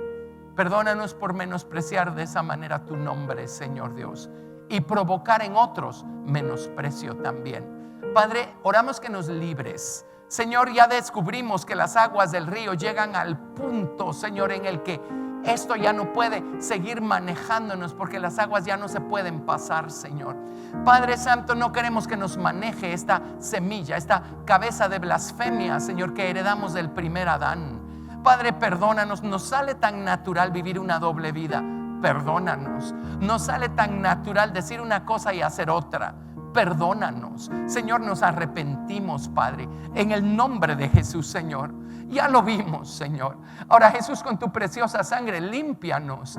Perdónanos por menospreciar de esa manera tu nombre, Señor Dios, y provocar en otros menosprecio también. Padre, oramos que nos libres. Señor, ya descubrimos que las aguas del río llegan al punto, Señor, en el que esto ya no puede seguir manejándonos porque las aguas ya no se pueden pasar, Señor. Padre Santo, no queremos que nos maneje esta semilla, esta cabeza de blasfemia, Señor, que heredamos del primer Adán. Padre, perdónanos, nos sale tan natural vivir una doble vida. Perdónanos, nos sale tan natural decir una cosa y hacer otra. Perdónanos, Señor, nos arrepentimos, Padre, en el nombre de Jesús, Señor. Ya lo vimos, Señor. Ahora, Jesús, con tu preciosa sangre, límpianos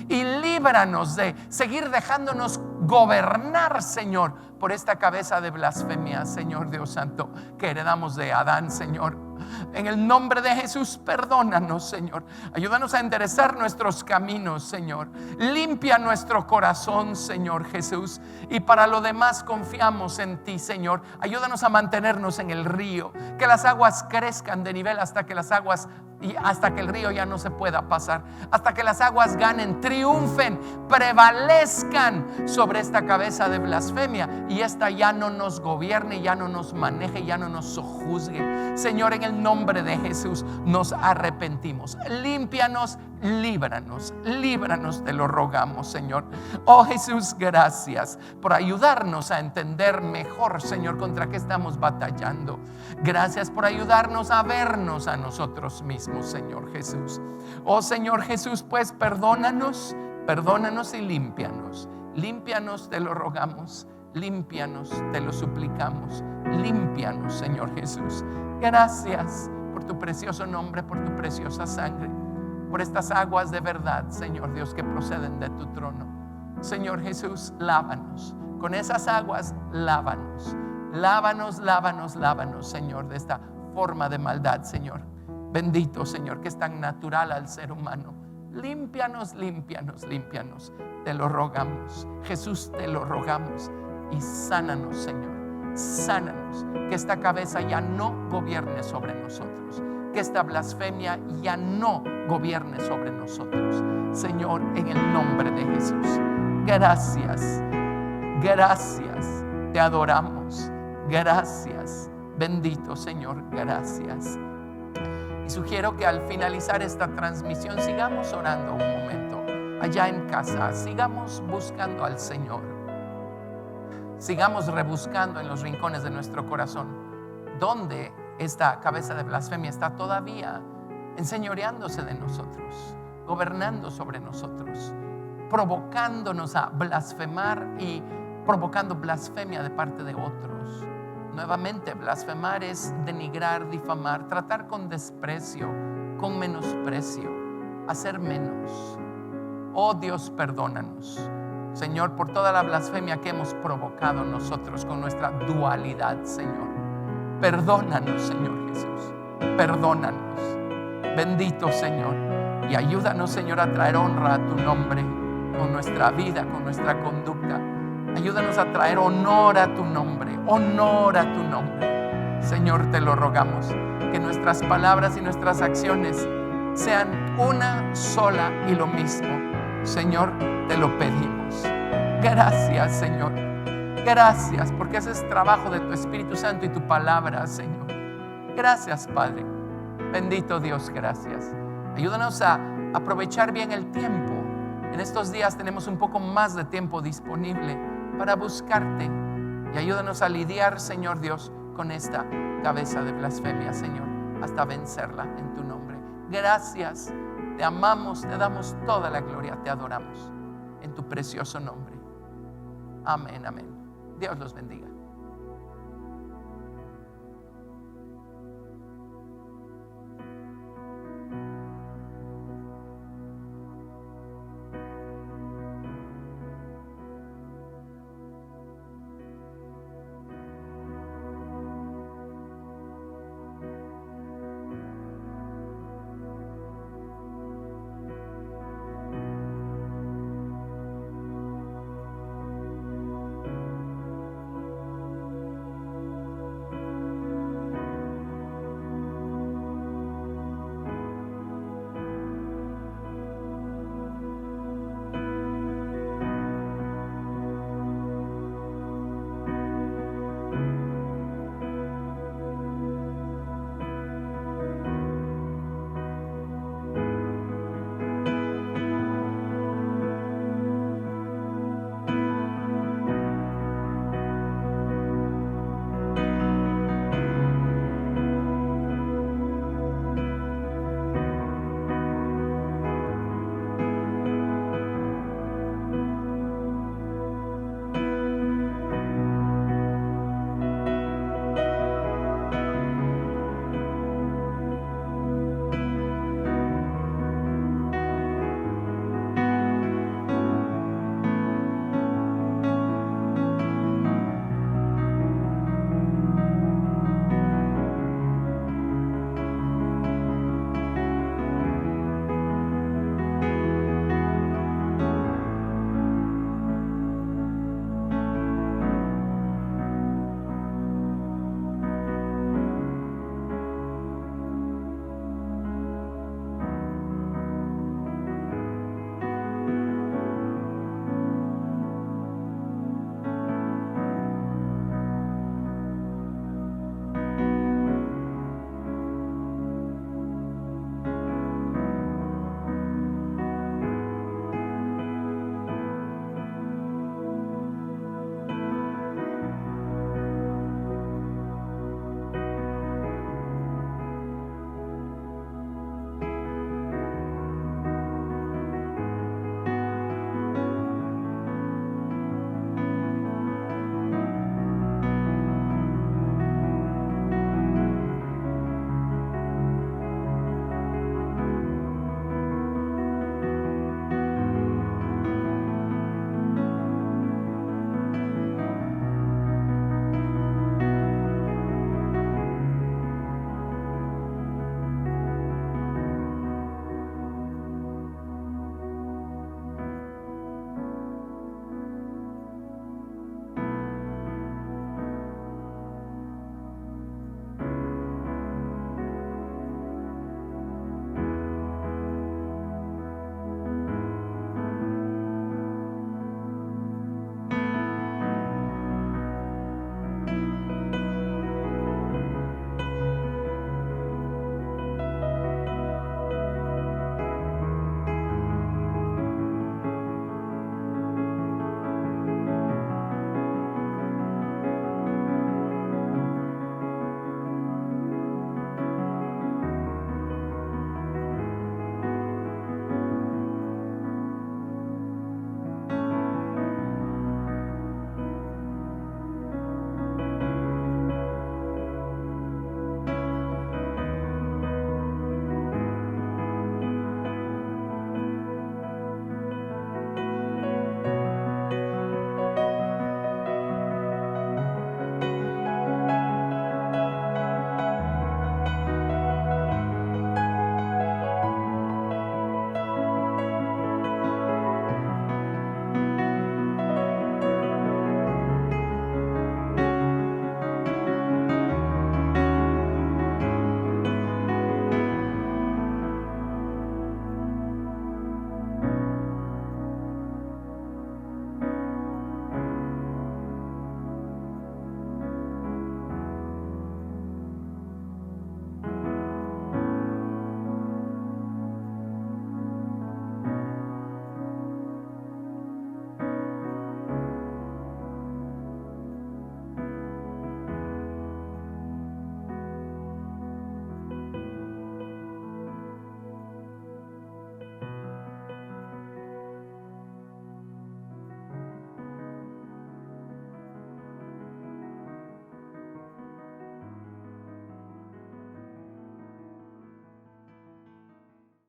y líbranos de seguir dejándonos gobernar, Señor, por esta cabeza de blasfemia, Señor Dios Santo, que heredamos de Adán, Señor. En el nombre de Jesús, perdónanos, Señor. Ayúdanos a enderezar nuestros caminos, Señor. Limpia nuestro corazón, Señor Jesús. Y para lo demás confiamos en ti, Señor. Ayúdanos a mantenernos en el río. Que las aguas crezcan de nivel hasta que el río ya no se pueda pasar. Hasta que las aguas ganen, triunfen, prevalezcan sobre esta cabeza de blasfemia. Y esta ya no nos gobierne, ya no nos maneje, ya no nos sojuzgue. Señor, en el nombre de Jesús nos arrepentimos. Límpianos, líbranos, te lo rogamos, Señor. Oh Jesús, gracias por ayudarnos a entender mejor, Señor, contra qué estamos batallando. Gracias por ayudarnos a vernos a nosotros mismos, Señor Jesús. Oh Señor Jesús, pues perdónanos y límpianos. Límpianos, te lo rogamos. Límpianos, te lo suplicamos. Límpianos, Señor Jesús. Gracias por tu precioso nombre, por tu preciosa sangre, por estas aguas de verdad, Señor Dios, que proceden de tu trono. Señor Jesús, lávanos. Con esas aguas, lávanos. Lávanos, Señor, de esta forma de maldad, Señor. Bendito, Señor, que es tan natural al ser humano. límpianos, límpianos, límpianos. Te lo rogamos, Jesús, te lo rogamos. Y sánanos, Señor, sánanos. Que esta cabeza ya no gobierne sobre nosotros, que esta blasfemia ya no gobierne sobre nosotros. Señor, en el nombre de Jesús, gracias, gracias, te adoramos, gracias, bendito Señor, gracias. Y sugiero que al finalizar esta transmisión sigamos orando un momento allá en casa, sigamos buscando al Señor, sigamos rebuscando en los rincones de nuestro corazón donde esta cabeza de blasfemia está todavía enseñoreándose de nosotros, gobernando sobre nosotros, provocándonos a blasfemar y provocando blasfemia de parte de otros. Nuevamente, blasfemar es denigrar, difamar, tratar con desprecio, con menosprecio, hacer menos. Oh Dios, perdónanos, Señor, por toda la blasfemia que hemos provocado nosotros con nuestra dualidad, Señor. Perdónanos, Señor Jesús, perdónanos, bendito Señor, y ayúdanos, Señor, a traer honra a tu nombre con nuestra vida, con nuestra conducta. Ayúdanos a traer honor a tu nombre, honor a tu nombre. Señor, te lo rogamos, que nuestras palabras y nuestras acciones sean una sola y lo mismo. Señor, te lo pedimos. Gracias, Señor. Gracias, porque ese es trabajo de tu Espíritu Santo y tu palabra, Señor. Gracias, Padre. Bendito Dios, gracias. Ayúdanos a aprovechar bien el tiempo. En estos días tenemos un poco más de tiempo disponible para buscarte. Y ayúdanos a lidiar, Señor Dios, con esta cabeza de blasfemia, Señor, hasta vencerla en tu nombre. Gracias, te amamos, te damos toda la gloria, te adoramos en tu precioso nombre. Amén, amén. Dios los bendiga.